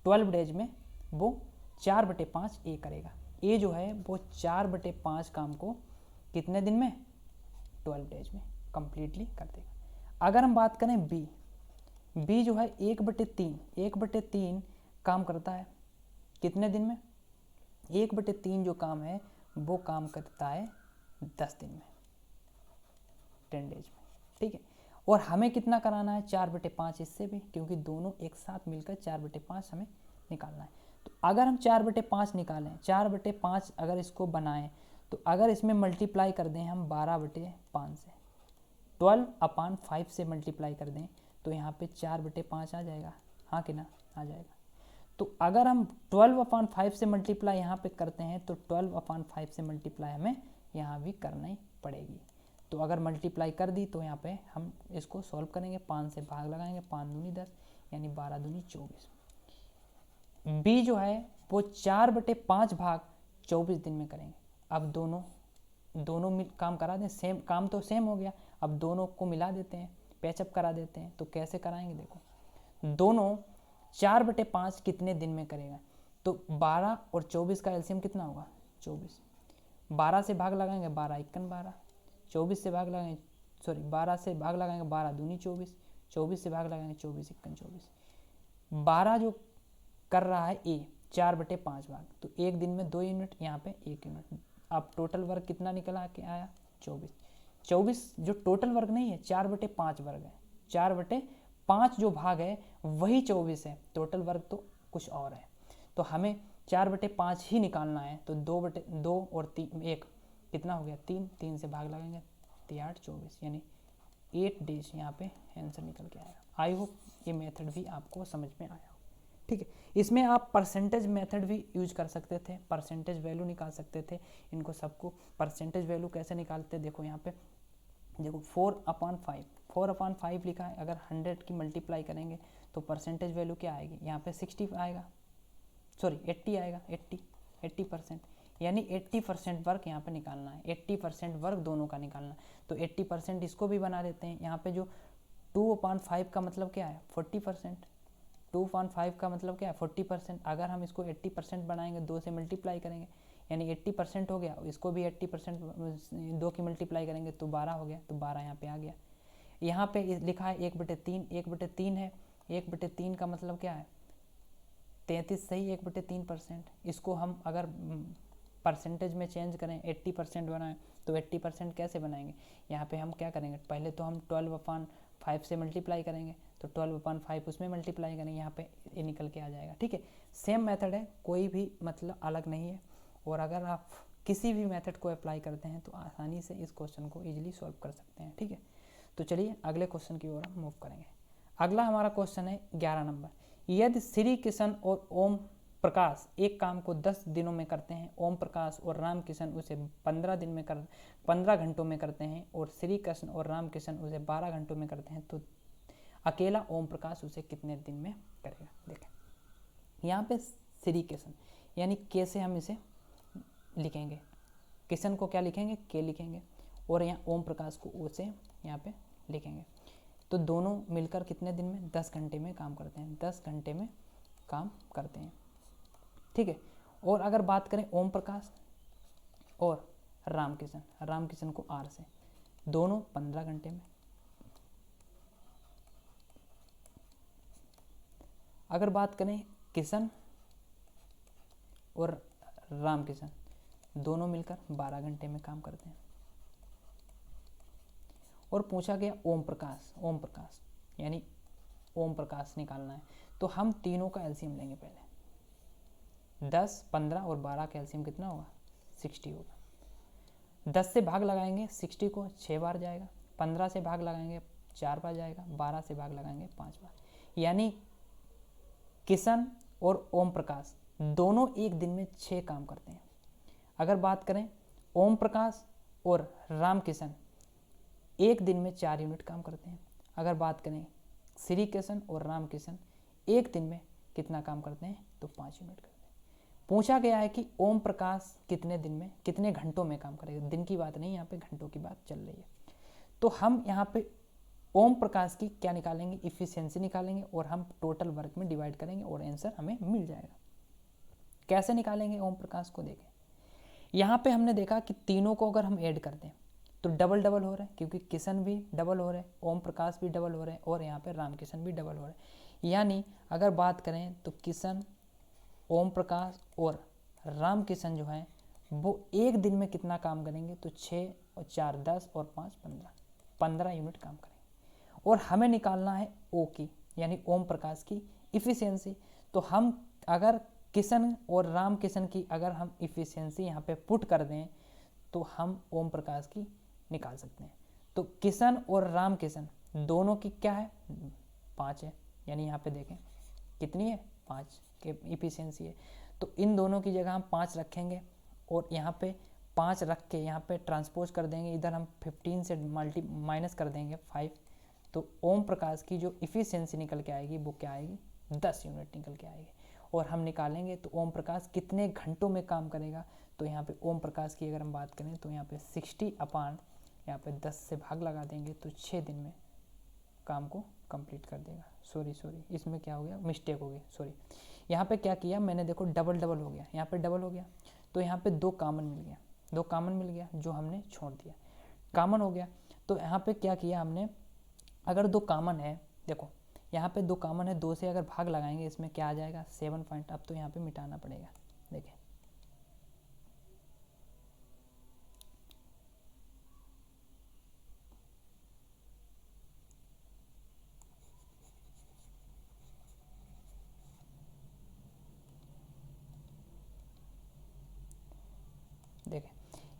12 डेज में वो 4/5 ए करेगा। ए जो है वो 4/5 काम को कितने दिन में, 12 डेज में कंप्लीटली कर देगा। अगर हम बात करें बी जो है 1/3 काम करता है कितने दिन में, 1/3 जो काम है वो काम करता है 10 दिन में, 10 डेज में। ठीक है, और हमें कितना कराना है, 4/5 इससे भी, क्योंकि दोनों एक साथ मिलकर 4/5 हमें निकालना है। तो अगर हम 4/5 निकालें, 4/5 अगर इसको बनाएं, तो अगर इसमें मल्टीप्लाई कर दें हम 12/5 से, 12/5 से मल्टीप्लाई कर दें तो यहाँ पे 4/5 आ जाएगा, हाँ कि ना, आ जाएगा। तो अगर हम 12/5 से मल्टीप्लाई यहाँ पे करते हैं तो 12/5 से मल्टीप्लाई हमें यहाँ भी करना ही पड़ेगी। तो अगर मल्टीप्लाई कर दी तो यहाँ पे हम इसको सॉल्व करेंगे, 5 से भाग लगाएंगे, 5 दूनी 10 यानी 12 दूनी 24। बी जो है वो 4/5 भाग 24 दिन में करेंगे। अब दोनों मिल काम करा दें, सेम काम तो सेम हो गया, अब दोनों को मिला देते हैं, पैचअप करा देते हैं। तो कैसे कराएंगे, देखो दोनों 4/5 कितने दिन में करेगा, तो 12 और 24 का एलसीएम कितना होगा, 24। 12 से भाग लगाएंगे, 12 × 12, 24 से भाग लगाएंगे, 12 से भाग लगाएंगे, 12 दूनी 24, 24 से भाग लगाएंगे, 24 × 24। 12 जो कर रहा है ए 4/5 भाग, तो एक दिन में 2 यूनिट, यहाँ पे 1 यूनिट। अब टोटल वर्क कितना निकला के आया, 24। 24 जो टोटल वर्क नहीं है, 4/5 वर्ग है, 4/5 जो भाग है वही 24 है, टोटल वर्क तो कुछ और है। तो हमें 4/5 ही निकालना है तो 2/2 और 1 कितना हो गया 3, 3 से भाग लगाएंगे 8 24 यानी 8 डेज यहाँ पे आंसर निकल के आएगा। आई होप ये मेथड भी आपको समझ में आया हो। ठीक है, इसमें आप परसेंटेज मेथड भी यूज कर सकते थे, परसेंटेज वैल्यू निकाल सकते थे। इनको सबको परसेंटेज वैल्यू कैसे निकालते, देखो यहाँ पे देखो 4/5 लिखा है, अगर 100 की मल्टीप्लाई करेंगे तो परसेंटेज वैल्यू क्या आएगी, यहाँ पे 60 आएगा, सॉरी 80 आएगा, 80% यानी 80% वर्क यहाँ पे निकालना है, 80% वर्क दोनों का निकालना। तो 80% इसको भी बना देते हैं। यहाँ पे जो 2/5 का मतलब क्या है 40%, 2/5 का मतलब क्या है 40%। अगर हम इसको 80% बनाएंगे 2 से मल्टीप्लाई करेंगे यानी 80% हो गया, इसको भी 80% 2 की मल्टीप्लाई करेंगे तो 12 हो गया, तो 12 यहाँ पे आ गया। यहाँ पे लिखा है 1/3, 1/3 है, 1/3 का मतलब क्या है 33 सही, 1/3%। इसको हम अगर परसेंटेज में चेंज करें 80% बनाएं तो 80% कैसे बनाएंगे, यहाँ पे हम क्या करेंगे, पहले तो हम 12/5 से मल्टीप्लाई करेंगे तो 12/5 उसमें मल्टीप्लाई करेंगे, यहाँ पे ये निकल के आ जाएगा। ठीक है, सेम मेथड है, कोई भी मतलब अलग नहीं है। और अगर आप किसी भी मेथड को अप्लाई करते हैं तो आसानी से इस क्वेश्चन को ईजिली सॉल्व कर सकते हैं। ठीक है, तो चलिए अगले क्वेश्चन की ओर हम मूव करेंगे। अगला हमारा क्वेश्चन है 11 नंबर। यदि श्री किशन और ओम प्रकाश एक काम को 10 दिनों में करते हैं, ओम प्रकाश और राम किशन उसे 15 घंटों में करते हैं और श्री कृष्ण और राम किशन उसे 12 घंटों में करते हैं, तो अकेला ओम प्रकाश उसे कितने दिन में करेगा। देखें यहाँ पे श्री किशन यानी के से हम इसे लिखेंगे, किशन को क्या लिखेंगे के लिखेंगे, और यहाँ ओम प्रकाश को ओ से यहाँ पे लिखेंगे। तो दोनों मिलकर कितने दिन में 10 घंटे में काम करते हैं, 10 घंटे में काम करते हैं। ठीक है, और अगर बात करें ओम प्रकाश और राम किशन को आर से, दोनों 15 घंटे में। अगर बात करें किशन और राम किशन, दोनों मिलकर 12 घंटे में काम करते हैं। और पूछा गया ओम प्रकाश यानी ओम प्रकाश निकालना है, तो हम तीनों का एलसीएम लेंगे पहले। 10, 15 और 12 का एलसीएम कितना होगा 60 होगा। 10 से भाग लगाएंगे 60 को 6 बार जाएगा, 15 से भाग लगाएंगे 4 बार जाएगा, 12 से भाग लगाएंगे 5 बार। यानी किशन और ओम प्रकाश दोनों एक दिन में 6 काम करते हैं। अगर बात करें ओम प्रकाश और राम किशन एक दिन में 4 यूनिट काम करते हैं। अगर बात करें श्री किशन और राम किशन एक दिन में कितना काम करते हैं तो 5 यूनिट करते हैं। पूछा गया है कि ओम प्रकाश कितने दिन में कितने घंटों में काम करेगा, दिन की बात नहीं, यहाँ पे घंटों की बात चल रही है। तो हम यहाँ पे ओम प्रकाश की क्या निकालेंगे, इफिशियंसी निकालेंगे और हम टोटल वर्क में डिवाइड करेंगे और आंसर हमें मिल जाएगा। कैसे निकालेंगे ओम प्रकाश को, देखें यहाँ पे हमने देखा कि तीनों को अगर हम ऐड करते हैं तो डबल डबल हो रहा है, क्योंकि किशन भी डबल हो रहे हैं, ओम प्रकाश भी डबल हो रहे हैं और यहाँ पे राम किशन भी डबल हो रहे हैं। यानी अगर बात करें तो किशन, ओम प्रकाश और राम किशन जो हैं वो एक दिन में कितना काम करेंगे, तो 6 और 4 10 और 5 15 यूनिट काम करेंगे। और हमें निकालना है ओ की यानी ओम प्रकाश की इफिशियंसी। तो हम अगर किशन और राम किशन की अगर हम इफिशियंसी यहाँ पे पुट कर दें तो हम ओम प्रकाश की निकाल सकते हैं। तो किशन और राम किशन दोनों की क्या है 5 है, यानी यहाँ पे देखें कितनी है 5 के इफिशियंसी है। तो इन दोनों की जगह हम 5 रखेंगे और यहाँ पे 5 रख के यहाँ पे ट्रांसपोज कर देंगे, इधर हम 15 से माइनस कर देंगे 5। तो ओम प्रकाश की जो इफिशियंसी निकल के आएगी वो क्या आएगी 10 यूनिट निकल के आएगी। और हम निकालेंगे तो ओम प्रकाश कितने घंटों में काम करेगा, तो यहाँ पे ओम प्रकाश की अगर हम बात करें तो यहाँ पे 60 अपान यहाँ पे 10 से भाग लगा देंगे तो 6 दिन में काम को कंप्लीट कर देगा। सॉरी इसमें क्या हो गया मिस्टेक हो गई, सॉरी यहाँ पे क्या किया मैंने, देखो डबल डबल हो गया, यहाँ पे डबल हो गया तो यहाँ पे 2 कॉमन मिल गया जो हमने छोड़ दिया, कॉमन हो गया। तो यहाँ पे क्या किया हमने, अगर 2 कॉमन है, देखो यहाँ पे 2 कॉमन है, 2 से अगर भाग लगाएंगे इसमें क्या आ जाएगा 7 पॉइंट। अब तो यहाँ पे मिटाना पड़ेगा, देखें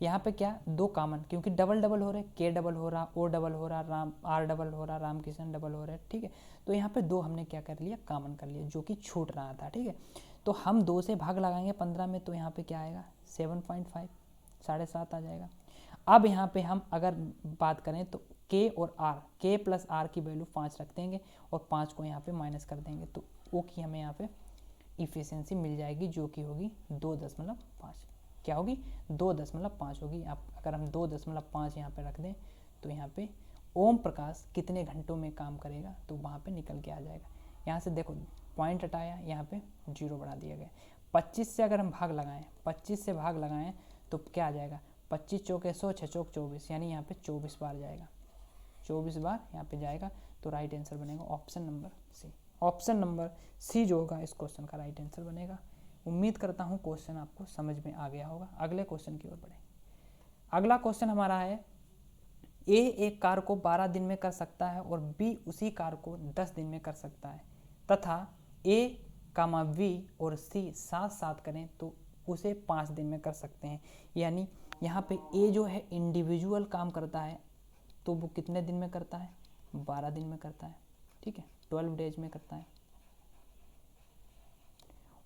यहाँ पे क्या दो कॉमन, क्योंकि डबल डबल हो रहे, के डबल हो रहा, ओ डबल हो रहा, राम आर डबल हो रहा, राम किशन डबल हो रहा है, ठीक है। तो यहाँ पे दो हमने क्या कर लिया, कॉमन कर लिया, जो कि छूट रहा था, ठीक है। तो हम 2 से भाग लगाएंगे 15 में, तो यहाँ पे क्या आएगा 7.5, 7.5 आ जाएगा। अब यहाँ पे हम अगर बात करें तो के और आर, के प्लस आर की वैल्यू 5 रख देंगे और 5 को यहाँ पे माइनस कर देंगे, तो ओ की हमें यहाँ पे इफिशियंसी मिल जाएगी, जो कि होगी 2.5। क्या होगी 2.5 होगी। आप अगर हम 2.5 यहाँ पे रख दें तो यहाँ पे ओम प्रकाश कितने घंटों में काम करेगा, तो वहाँ पे निकल के आ जाएगा। यहाँ से देखो पॉइंट हटाया, यहाँ पे 0 बढ़ा दिया गया। 25 से अगर हम भाग लगाएं, 25 से भाग लगाएं तो क्या आ जाएगा, 25 चौके 100, 6 चौक 24, यानी यहाँ पे 24 बार जाएगा, 24 बार यहाँ पे जाएगा। तो राइट आंसर बनेगा option number C. Option number C जो होगा इस क्वेश्चन का राइट आंसर बनेगा। उम्मीद करता हूँ क्वेश्चन आपको समझ में आ गया होगा। अगले क्वेश्चन की ओर बढ़े। अगला क्वेश्चन हमारा है, ए एक कार को 12 दिन में कर सकता है और बी उसी कार को 10 दिन में कर सकता है, तथा ए कामा बी और सी साथ साथ करें तो उसे 5 दिन में कर सकते हैं। यानी यहाँ पे ए जो है इंडिविजुअल काम करता है, तो वो कितने दिन में करता है, 12 दिन में करता है, ठीक है, 12 डेज में करता है।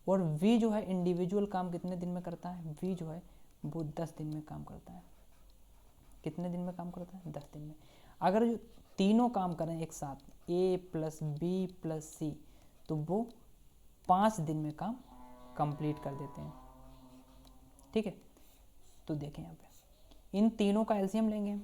और वी जो है इंडिविजुअल काम कितने दिन में करता है, वी जो है वो 10 दिन में काम करता है। कितने दिन में काम करता है, 10 दिन में। अगर जो तीनों काम करें एक साथ, ए प्लस बी प्लस सी, तो वो 5 दिन में काम कंप्लीट कर देते हैं, ठीक है। तो देखें यहाँ पे इन तीनों का एलसीएम लेंगे।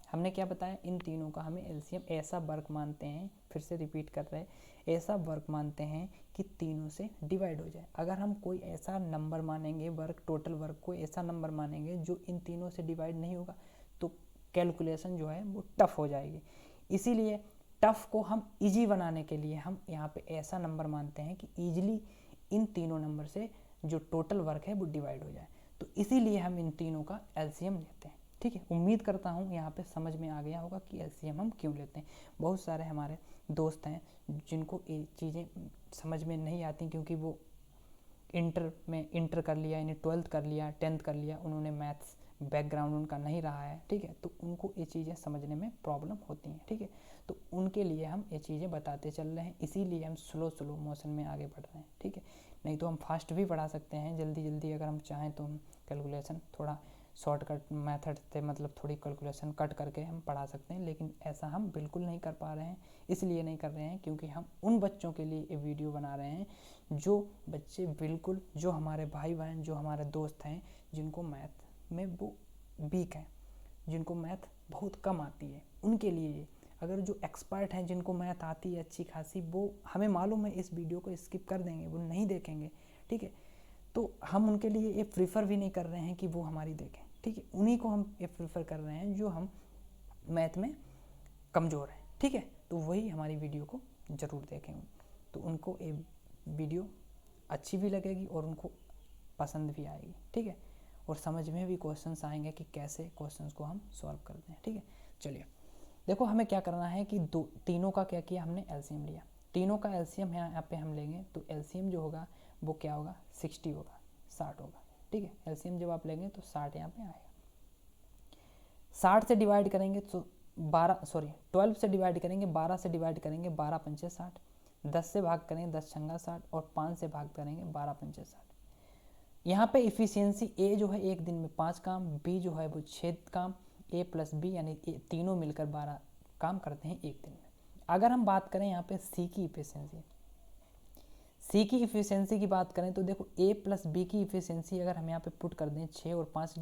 हमने क्या बताया, इन तीनों का हमें एलसीएम ऐसा वर्क मानते हैं, फिर से रिपीट कर रहे हैं, ऐसा वर्क मानते हैं कि तीनों से डिवाइड हो जाए। अगर हम कोई ऐसा नंबर मानेंगे, वर्क टोटल वर्क को ऐसा नंबर मानेंगे जो इन तीनों से डिवाइड नहीं होगा, तो कैलकुलेशन जो है वो टफ हो जाएगी। इसीलिए टफ को हम इजी बनाने के लिए हम यहाँ पे ऐसा नंबर मानते हैं कि ईजिली इन तीनों नंबर से जो टोटल वर्क है वो डिवाइड हो जाए। तो इसीलिए हम इन तीनों का एलसीएम लेते हैं, ठीक है। उम्मीद करता हूँ यहाँ पे समझ में आ गया होगा कि एलसीएम हम क्यों लेते हैं। बहुत सारे हमारे दोस्त हैं जिनको ये चीज़ें समझ में नहीं आती, क्योंकि वो इंटर कर लिया, यानी 12th कर लिया, 10th कर लिया, उन्होंने मैथ्स बैकग्राउंड उनका नहीं रहा है, ठीक है। तो उनको ये चीज़ें समझने में प्रॉब्लम होती हैं, ठीक है। तो उनके लिए हम ये चीज़ें बताते चल रहे हैं, इसीलिए हम स्लो मोशन में आगे बढ़ रहे हैं, ठीक है। नहीं तो हम फास्ट भी बढ़ा सकते हैं, जल्दी जल्दी अगर हम चाहें तो हम कैलकुलेशन थोड़ा शॉर्टकट मेथड से, मतलब थोड़ी कैलकुलेशन कट करके हम पढ़ा सकते हैं, लेकिन ऐसा हम बिल्कुल नहीं कर पा रहे हैं। इसलिए नहीं कर रहे हैं क्योंकि हम उन बच्चों के लिए ये वीडियो बना रहे हैं जो बच्चे बिल्कुल, जो हमारे भाई बहन, जो हमारे दोस्त हैं, जिनको मैथ में वो वीक हैं, जिनको मैथ बहुत कम आती है, उनके लिए। अगर जो एक्सपर्ट हैं, जिनको मैथ आती है अच्छी खासी, वो हमें मालूम है इस वीडियो को स्किप कर देंगे, वो नहीं देखेंगे, ठीक है। तो हम उनके लिए ये प्रीफर भी नहीं कर रहे हैं कि वो हमारी देखें, ठीक है। उन्हीं को हम ये प्रीफर कर रहे हैं जो हम मैथ में कमज़ोर हैं, ठीक है। तो वही हमारी वीडियो को ज़रूर देखेंगे, तो उनको ये वीडियो अच्छी भी लगेगी और उनको पसंद भी आएगी, ठीक है। और समझ में भी क्वेश्चंस आएंगे कि कैसे क्वेश्चंस को हम सॉल्व करते हैं, ठीक है। चलिए देखो, हमें क्या करना है कि तीनों का क्या किया हमने, एलसीएम लिया। तीनों का एलसीएम यहाँ पे हम लेंगे, तो एलसीएम जो होगा वो क्या होगा, 60 होगा, 60 होगा, ठीक है। एलसीएम जब आप लेंगे तो 60 यहाँ पे आएगा। 60 से डिवाइड करेंगे तो 12 से डिवाइड करेंगे, 12 से डिवाइड करेंगे, 12 पंचे 60, 10 से भाग करेंगे, 10 छंगा 60, और 5 से भाग करेंगे, 12 पंचे 60। यहाँ पे इफिशियंसी ए जो है एक दिन में 5 काम, बी जो है वो 6 काम, ए प्लस बी यानी तीनों मिलकर 12 काम करते हैं एक दिन में। अगर हम बात करें यहाँ पे सी की इफिशियंसी, सी की इफिशियंसी की बात करें तो देखो ए प्लस बी की इफिशियंसी अगर हम यहाँ पे पुट कर दें 6 और 5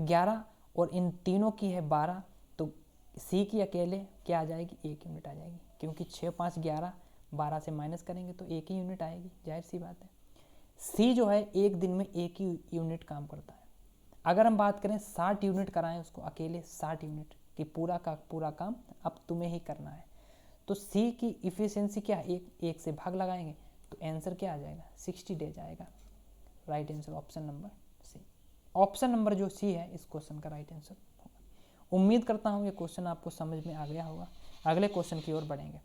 11 और इन तीनों की है 12, तो सी की अकेले क्या आ जाएगी, 1 यूनिट आ जाएगी, क्योंकि 6 5 11, 12 से माइनस करेंगे तो 1 ही यूनिट आएगी, जाहिर सी बात है। सी जो है एक दिन में 1 ही यूनिट काम करता है। अगर हम बात करें 60 यूनिट कराएं उसको अकेले, 60 यूनिट कि पूरा का पूरा काम अब तुम्हें ही करना है, तो सी की इफिशियंसी क्या, एक से भाग लगाएंगे तो आंसर क्या आ जाएगा, 60 डेज आएगा। Right answer option number C. Option number जो सी है इस क्वेश्चन का राइट आंसर होगा। उम्मीद करता हूँ ये क्वेश्चन आपको समझ में आ गया होगा। अगले क्वेश्चन की ओर बढ़ेंगे।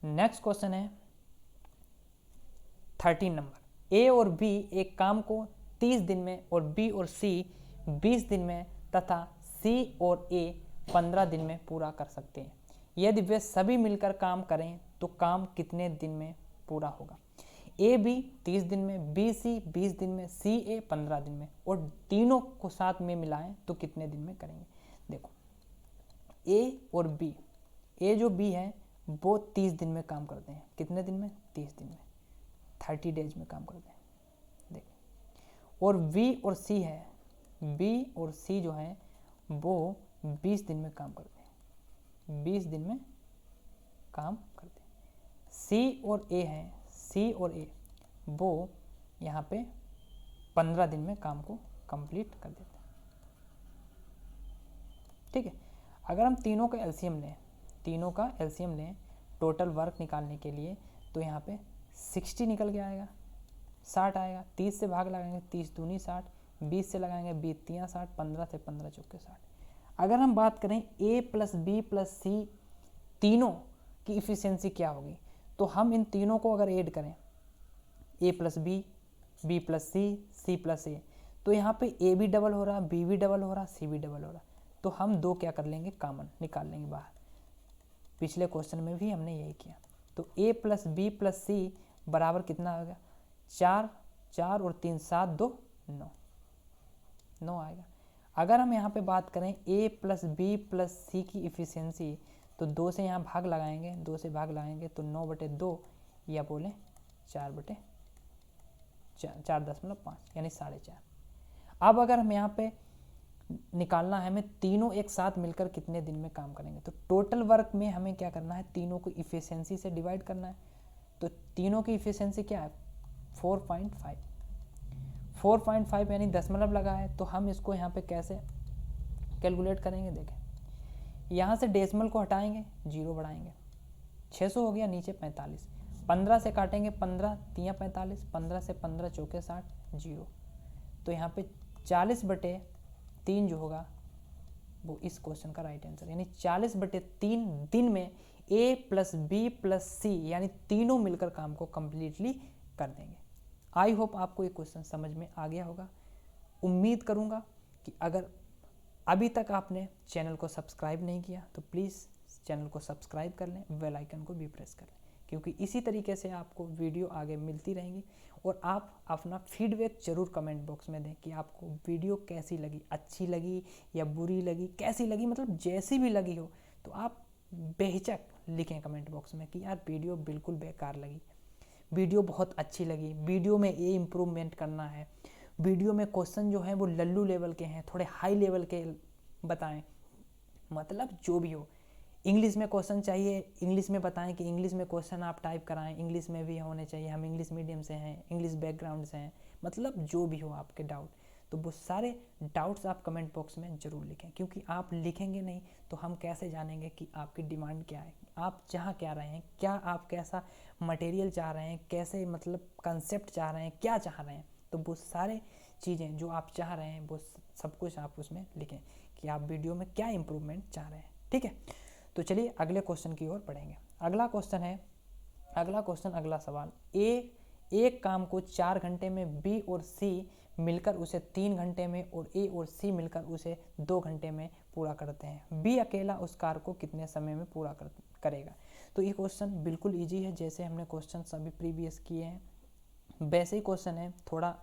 नेक्स्ट क्वेश्चन है 13 नंबर। ए और बी एक काम को 30 दिन में और बी और सी 20 दिन में तथा सी और ए 15 दिन में पूरा कर सकते हैं। यदि वे सभी मिलकर काम करें तो काम कितने दिन में पूरा होगा? ए बी 30 दिन में, बी सी 20 दिन में, सी ए 15 दिन में, और तीनों को साथ में मिलाएं तो कितने दिन में करेंगे? देखो ए और बी, ए जो बी है वो 30 दिन में काम करते हैं। कितने दिन में? 30 दिन में, 30 डेज में काम करते हैं। देखो, और बी और सी है, बी और सी जो है वो 20 दिन में काम करते हैं, 20 दिन में काम करते हैं। सी और ए है, सी और ए वो यहाँ पे 15 दिन में काम को कंप्लीट कर देते हैं। ठीक है, अगर हम तीनों का एलसीएम लें, तीनों का एलसीएम लें टोटल वर्क निकालने के लिए, तो यहाँ पे 60 निकल के आएगा, 60 आएगा। 30 से भाग लगाएंगे, 30 दूनी 60, 20 से लगाएंगे 20 तियाँ 60, 15 से 15 चौके 60। अगर हम बात करें ए प्लस बी प्लस सी तीनों की इफ़िशियंसी क्या होगी, तो हम इन तीनों को अगर ऐड करें, A plus B plus C plus A, तो यहाँ पे ए भी डबल हो रहा, बी भी डबल हो रहा, सी भी डबल हो रहा, तो हम दो क्या कर लेंगे? कॉमन निकाल लेंगे बाहर। पिछले क्वेश्चन में भी हमने यही किया। तो ए प्लस बी प्लस सी बराबर कितना होगा? 4, 4 और 3 7, 2 9, 9 आएगा। अगर हम यहाँ पे बात करें ए प्लस बी प्लस सी की इफ़िशियंसी, तो 2 से यहाँ भाग लगाएंगे, 2 से भाग लगाएंगे तो 9/2 या बोले 4/4.5 यानी 4.5। अब अगर हम यहाँ पे निकालना है हमें तीनों एक साथ मिलकर कितने दिन में काम करेंगे, तो टोटल वर्क में हमें क्या करना है? तीनों को इफ़िशियंसी से डिवाइड करना है। तो तीनों की इफ़िशियंसी क्या है? 4.5, 4.5 यानी दशमलव लगा है, तो हम इसको यहाँ पे कैसे कैलकुलेट करेंगे? देखें, यहाँ से डेसिमल को हटाएंगे, 0 बढ़ाएंगे, 600 हो गया, नीचे 45, 15 से काटेंगे, 15 तियाँ 45, 15 से 15 चौके 60, 0, तो यहाँ पे 40/3 जो होगा वो इस क्वेश्चन का राइट आंसर, यानी 40/3 दिन में ए प्लस बी प्लस सी यानी तीनों मिलकर काम को कंप्लीटली कर देंगे। आई होप आपको ये क्वेश्चन समझ में आ गया होगा। उम्मीद करूँगा कि अगर अभी तक आपने चैनल को सब्सक्राइब नहीं किया तो प्लीज़ चैनल को सब्सक्राइब कर लें, बेल आइकन को भी प्रेस कर लें, क्योंकि इसी तरीके से आपको वीडियो आगे मिलती रहेंगी। और आप अपना फीडबैक ज़रूर कमेंट बॉक्स में दें कि आपको वीडियो कैसी लगी, अच्छी लगी या बुरी लगी, कैसी लगी, मतलब जैसी भी लगी हो तो आप बेहिचक लिखें कमेंट बॉक्स में कि यार वीडियो बिल्कुल बेकार लगी, वीडियो बहुत अच्छी लगी, वीडियो में ये इम्प्रूवमेंट करना है, वीडियो में क्वेश्चन जो हैं वो लल्लू लेवल के हैं, थोड़े हाई लेवल के बताएं, मतलब जो भी हो। इंग्लिश में क्वेश्चन चाहिए, इंग्लिश में बताएं कि इंग्लिश में क्वेश्चन आप टाइप कराएं, इंग्लिश में भी होने चाहिए, हम इंग्लिश मीडियम से हैं, इंग्लिश बैकग्राउंड से हैं, मतलब जो भी हो आपके डाउट, तो वो सारे डाउट्स आप कमेंट बॉक्स में ज़रूर लिखें, क्योंकि आप लिखेंगे नहीं तो हम कैसे जानेंगे कि आपकी डिमांड क्या है, आप चाह क्या रहे हैं, क्या आप कैसा मटेरियल चाह रहे हैं, कैसे मतलब कंसेप्ट चाह रहे हैं, क्या चाह रहे हैं, तो वो सारे चीज़ें जो आप चाह रहे हैं वो सब कुछ आप उसमें लिखें कि आप वीडियो में क्या इम्प्रूवमेंट चाह रहे हैं। ठीक है, तो चलिए अगले क्वेश्चन की ओर बढ़ेंगे। अगला क्वेश्चन है, अगला सवाल, एक काम को 4 घंटे में बी और सी मिलकर उसे 3 घंटे में और ए और सी मिलकर उसे 2 घंटे में पूरा करते हैं। बी अकेला उस कार्य को कितने समय में पूरा करेगा? तो ये क्वेश्चन बिल्कुल ईजी है, जैसे हमने क्वेश्चन सभी प्रीवियस किए हैं वैसे ही क्वेश्चन है, थोड़ा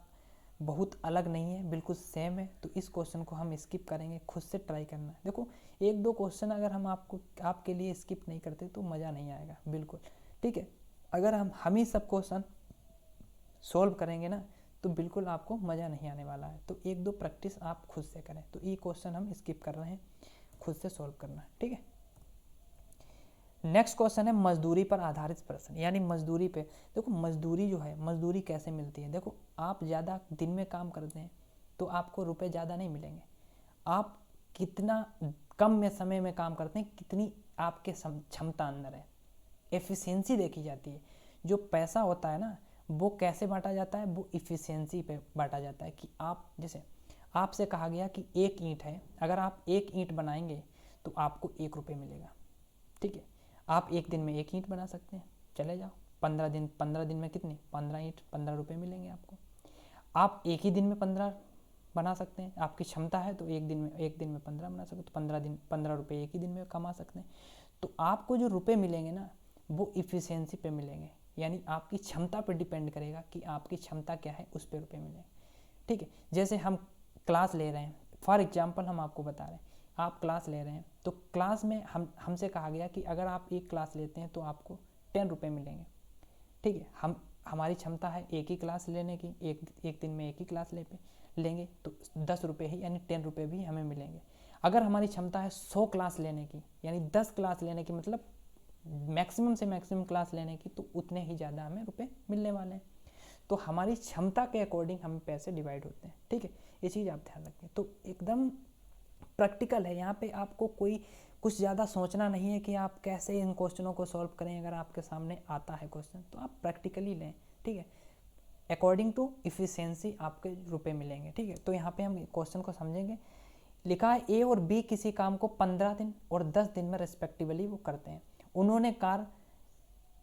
बहुत अलग नहीं है, बिल्कुल सेम है। तो इस क्वेश्चन को हम स्किप करेंगे, खुद से ट्राई करना है। देखो, एक दो क्वेश्चन अगर हम आपके लिए स्किप नहीं करते तो मज़ा नहीं आएगा बिल्कुल। ठीक है, अगर हम ही सब क्वेश्चन सॉल्व करेंगे ना तो बिल्कुल आपको मज़ा नहीं आने वाला है। तो एक दो प्रैक्टिस आप खुद से करें। तो ये क्वेश्चन हम स्किप कर रहे हैं, खुद से सॉल्व करना है। ठीक है, नेक्स्ट क्वेश्चन है मजदूरी पर आधारित प्रश्न, यानी मजदूरी पे। देखो, मजदूरी जो है, मजदूरी कैसे मिलती है? देखो, आप ज़्यादा दिन में काम करते हैं तो आपको रुपए ज़्यादा नहीं मिलेंगे। आप कितना कम में समय में काम करते हैं, कितनी आपके क्षमता अंदर है, एफिशिएंसी देखी जाती है। जो पैसा होता है ना वो कैसे बांटा जाता है? वो इफ़िशियंसी पे बांटा जाता है कि आप, जैसे आपसे कहा गया कि 1 ईंट है, अगर आप 1 ईंट बनाएंगे तो आपको 1 रुपये मिलेगा। ठीक है, आप 1 दिन में 1 ईंट बना सकते हैं, चले जाओ 15 दिन में कितनी? 15 ईंट, 15 रुपये मिलेंगे आपको। आप एक ही दिन में 15 बना सकते हैं, आपकी क्षमता है तो एक दिन में 15 बना सकते हो, तो 15 रुपये एक ही दिन में कमा सकते हैं। तो आपको जो रुपए मिलेंगे ना वो इफ़िशियंसी पे मिलेंगे, यानी आपकी क्षमता पर डिपेंड करेगा कि आपकी क्षमता क्या है, उस पर रुपये मिलेंगे। ठीक है, जैसे हम क्लास ले रहे हैं, फॉर एग्जांपल हम आपको बता रहे हैं, आप क्लास ले रहे हैं तो क्लास में हमसे कहा गया कि अगर आप एक क्लास लेते हैं तो आपको 10 रुपये मिलेंगे। ठीक है, हमारी क्षमता है एक ही क्लास लेने की, एक दिन में एक ही क्लास लेंगे तो 10 रुपये ही यानी 10 रुपये भी हमें मिलेंगे। अगर हमारी क्षमता है 100 क्लास लेने की यानी 10 क्लास लेने की, मतलब मैक्सिमम से मैक्सिमम क्लास लेने की, तो उतने ही ज़्यादा हमें रुपए मिलने वाले हैं। तो हमारी क्षमता के अकॉर्डिंग हमें पैसे डिवाइड होते हैं। ठीक है, ये चीज़ आप ध्यान रखें। तो एकदम प्रैक्टिकल है, यहाँ पे आपको कोई कुछ ज़्यादा सोचना नहीं है कि आप कैसे इन क्वेश्चनों को सॉल्व करें। अगर आपके सामने आता है क्वेश्चन तो आप प्रैक्टिकली लें। ठीक है, अकॉर्डिंग टू इफ़िशियंसी आपके रुपए मिलेंगे। ठीक है, तो यहाँ पे हम क्वेश्चन को समझेंगे। लिखा है ए और बी किसी काम को 15 दिन और 10 दिन में रिस्पेक्टिवली वो करते हैं। उन्होंने कार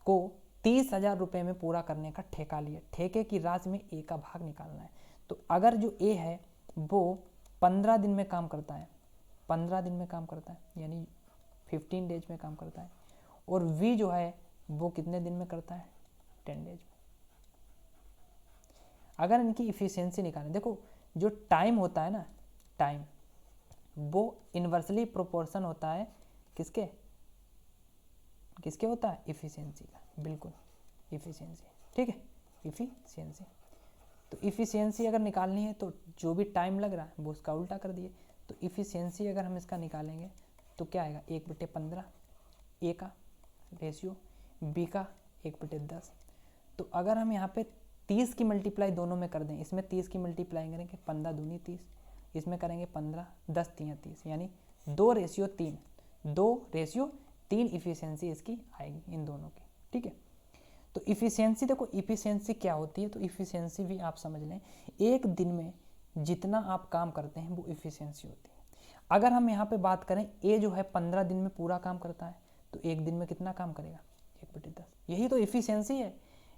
को 30,000 रुपये में पूरा करने का ठेका लिया। ठेके की राशि में ए का भाग निकालना है। तो अगर जो ए है वो 15 दिन में काम करता है, 15 दिन में काम करता है यानी 15 डेज में काम करता है, और वी जो है वो कितने दिन में करता है, 10 डेज में। अगर इनकी इफ़िशियंसी निकालें, देखो जो टाइम होता है ना, टाइम वो इन्वर्सली प्रोपोर्शन होता है किसके होता है, इफ़िशियंसी का। बिल्कुल इफ़िशियंसी, ठीक है, इफ़िशियंसी। तो इफ़िशियंसी अगर निकालनी है तो जो भी टाइम लग रहा है वो उसका उल्टा कर दिए। तो इफ़िशियंसी अगर हम इसका निकालेंगे तो क्या आएगा, 1/15 ए का रेशियो, बी का 1/10। तो अगर हम यहाँ पे 30 की मल्टीप्लाई दोनों में कर दें, इसमें 30 की मल्टीप्लाई करेंगे 15 दूनी 30, इसमें करेंगे 15, 10 3 30, यानी 2:3, 2:3 इफ़िशियंसी इसकी आएगी इन दोनों की। ठीक है, तो इफ़िशियंसी, देखो इफ़िशियंसी क्या होती है, तो इफ़िशियंसी भी आप समझ लें, एक दिन में जितना आप काम करते हैं वो इफ़िशियंसी होती है। अगर हम यहाँ पे बात करें, ए जो है 15 दिन में पूरा काम करता है तो एक दिन में कितना काम करेगा, 1/10, यही तो इफ़िशियंसी है।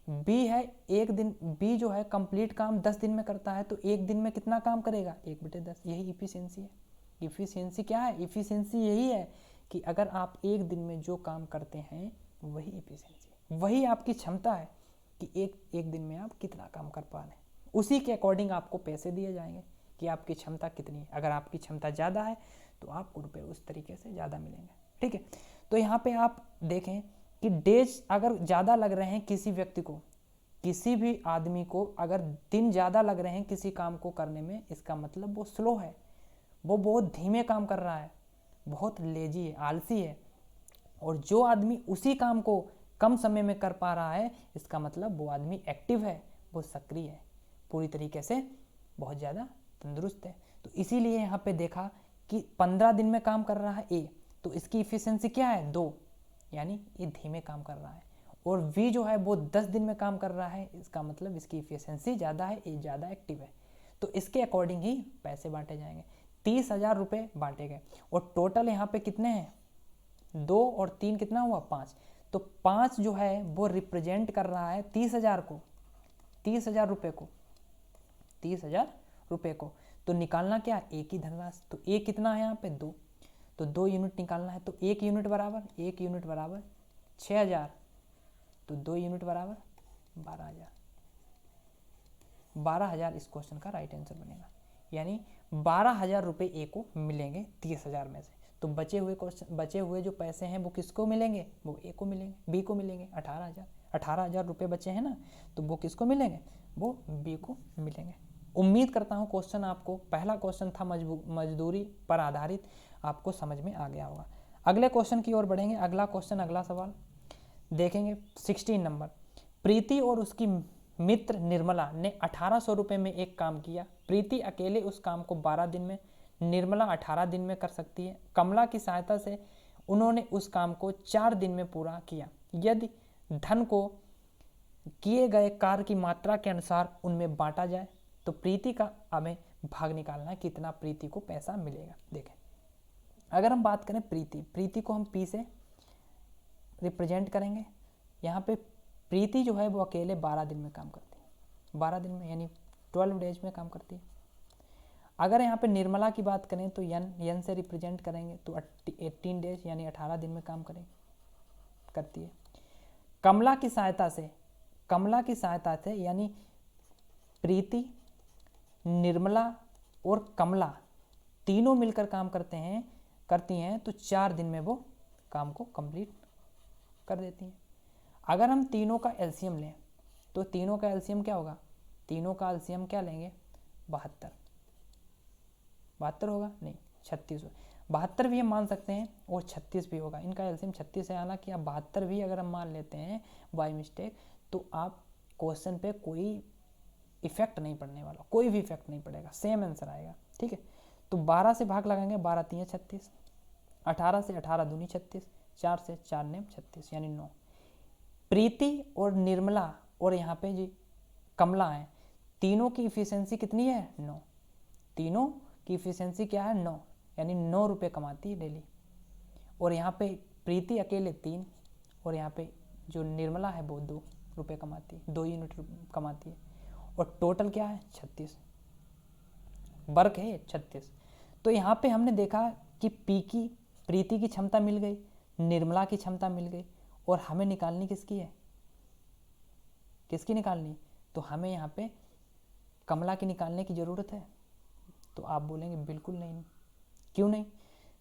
बी है एक दिन, बी जो है कंप्लीट काम 10 दिन में करता है तो एक दिन में कितना काम करेगा, 1/10, यही इफ़िशियंसी है। इफ़िशियंसी क्या है, इफ़िशियंसी यही है कि अगर आप एक दिन में जो काम करते हैं वही इफ़िशियंसी है, वही आपकी क्षमता है कि एक दिन में आप कितना काम कर पा रहे हैं। उसी के अकॉर्डिंग आपको पैसे दिए जाएंगे कि आपकी क्षमता कितनी है। अगर आपकी क्षमता ज़्यादा है तो आपको रुपये उस तरीके से ज़्यादा मिलेंगे। ठीक है, तो यहाँ पे आप देखें कि डेज अगर ज़्यादा लग रहे हैं किसी व्यक्ति को, किसी भी आदमी को अगर दिन ज़्यादा लग रहे हैं किसी काम को करने में, इसका मतलब वो स्लो है, वो बहुत धीमे काम कर रहा है, बहुत लेजी है, आलसी है। और जो आदमी उसी काम को कम समय में कर पा रहा है, इसका मतलब वो आदमी एक्टिव है, वो सक्रिय है, पूरी तरीके से बहुत ज़्यादा तंदुरुस्त है। तो इसीलिए यहाँ पे देखा कि 15 दिन में काम कर रहा है ए, तो इसकी इफ़िशियंसी क्या है, 2, यानी ये धीमे काम कर रहा है। और वी जो है वो 10 दिन में काम कर रहा है, इसका मतलब इसकी इफ़िशियंसी ज़्यादा है, ये ज़्यादा एक्टिव है। तो इसके अकॉर्डिंग ही पैसे बांटे जाएंगे। 30,000 रुपये बांटे गए और टोटल यहाँ पे कितने हैं, 2 और 3 कितना हुआ, 5। तो 5 जो है वो रिप्रेजेंट कर रहा है 30,000 को, 30,000 रुपये को, 30,000 रुपये को। तो निकालना क्या, एक ही धनराशि। तो ए कितना है यहाँ पे, 2, तो 2 यूनिट निकालना है। तो 1 यूनिट बराबर 6,000, तो 2 यूनिट बराबर 12,000। 12,000 इस क्वेश्चन का राइट आंसर बनेगा, यानी 12,000 रुपये ए को मिलेंगे 30,000 में से। तो बचे हुए जो पैसे हैं वो किसको मिलेंगे, वो ए को मिलेंगे, बी को मिलेंगे। 18,000 रुपये बचे हैं ना, तो वो किसको मिलेंगे, वो बी को मिलेंगे। उम्मीद करता हूँ क्वेश्चन आपको, पहला क्वेश्चन था मजदूरी पर आधारित, आपको समझ में आ गया होगा। अगले क्वेश्चन की ओर बढ़ेंगे। अगला क्वेश्चन, अगला सवाल देखेंगे 16 नंबर। प्रीति और उसकी मित्र निर्मला ने 1800 रुपये में एक काम किया। प्रीति अकेले उस काम को 12 दिन में, निर्मला 18 दिन में कर सकती है। कमला की सहायता से उन्होंने उस काम को 4 दिन में पूरा किया। यदि धन को किए गए कार्य की मात्रा के अनुसार उनमें बांटा जाए तो प्रीति का हमें भाग निकालना है, कितना प्रीति को पैसा मिलेगा। देखें, अगर हम बात करें प्रीति को हम पी से रिप्रेजेंट करेंगे। यहाँ पे प्रीति जो है वो अकेले 12 दिन में काम करती है, 12 दिन में यानी 12 डेज में काम करती है। अगर यहाँ पे निर्मला की बात करें तो यन से रिप्रेजेंट करेंगे तो 18 डेज यानी 18 दिन में काम करती है। कमला की सहायता से यानी प्रीति, निर्मला और कमला तीनों मिलकर काम करती हैं तो 4 दिन में वो काम को कंप्लीट कर देती हैं। अगर हम तीनों का एलसीएम लें तो तीनों का एलसीएम क्या होगा? तीनों का एलसीएम क्या लेंगे? 72 होगा, नहीं 36 होगा। 72 भी हम मान सकते हैं और 36 भी होगा। इनका एलसीएम 36 है, हालांकि आप 72 भी अगर हम मान लेते हैं बाय मिस्टेक तो आप क्वेश्चन पे कोई इफेक्ट नहीं पड़ने वाला, कोई भी इफेक्ट नहीं पड़ेगा, सेम आंसर आएगा। ठीक है, तो 12 से भाग लगाएंगे, 12 3 36, 18 से 18 दूनी 36, 4 से 4 नेम 36 यानी 9। प्रीति और निर्मला और यहाँ पे जी कमला है, तीनों की इफिशियंसी कितनी है? 9। तीनों की इफिशियंसी क्या है? 9, यानी 9 रुपये कमाती है डेली। और यहाँ पे प्रीति अकेले 3 और यहाँ पे जो निर्मला है वो 2 रुपये कमाती है, 2 यूनिट कमाती है। और टोटल क्या है? 36, वर्क है 36। तो यहाँ पे हमने देखा कि प्रीति की क्षमता मिल गई, निर्मला की क्षमता मिल गई, और हमें निकालनी किसकी है? किसकी निकालनी? तो हमें यहाँ पे कमला की निकालने की ज़रूरत है। तो आप बोलेंगे बिल्कुल नहीं। क्यों नहीं?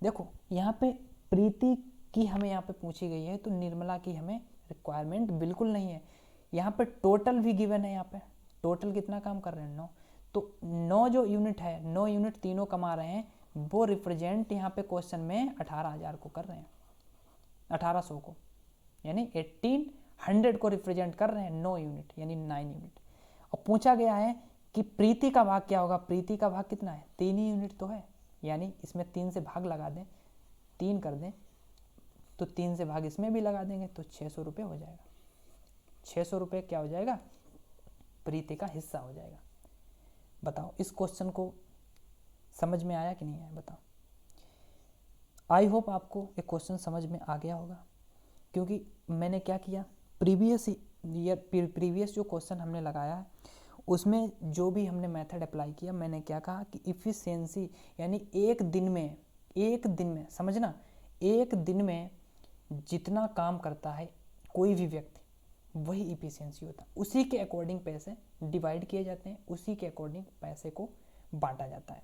देखो यहाँ पे प्रीति की हमें यहाँ पे पूछी गई है तो निर्मला की हमें रिक्वायरमेंट बिल्कुल नहीं है। यहाँ पे टोटल भी गिवन है, यहाँ पे टोटल कितना काम कर रहे हैं? 9। तो 9 जो यूनिट है, 9 यूनिट तीनों कमा रहे हैं, वो रिप्रेजेंट यहाँ पे क्वेश्चन में 18,000 को कर रहे हैं, 1800 को, यानी 1800 को रिप्रेजेंट कर रहे हैं 9 यूनिट यानी 9 यूनिट। और पूछा गया है कि प्रीति का भाग क्या होगा? प्रीति का भाग कितना है? 3 ही यूनिट तो है, यानी इसमें 3 से भाग लगा दें, 3 कर दें तो 3 से भाग इसमें भी लगा देंगे तो 600 रुपये हो जाएगा। 600 रुपये क्या हो जाएगा? प्रीति का हिस्सा हो जाएगा। बताओ इस क्वेश्चन को समझ में आया कि नहीं आया? बताओ। आई होप आपको ये क्वेश्चन समझ में आ गया होगा, क्योंकि मैंने क्या किया, प्रीवियस जो क्वेश्चन हमने लगाया है उसमें जो भी हमने मेथड अप्लाई किया, मैंने क्या कहा कि इफिशियंसी यानी एक दिन में समझना, एक दिन में जितना काम करता है कोई भी व्यक्ति वही इफिशियंसी होता है। उसी के अकॉर्डिंग पैसे डिवाइड किए जाते हैं, उसी के अकॉर्डिंग पैसे को बांटा जाता है।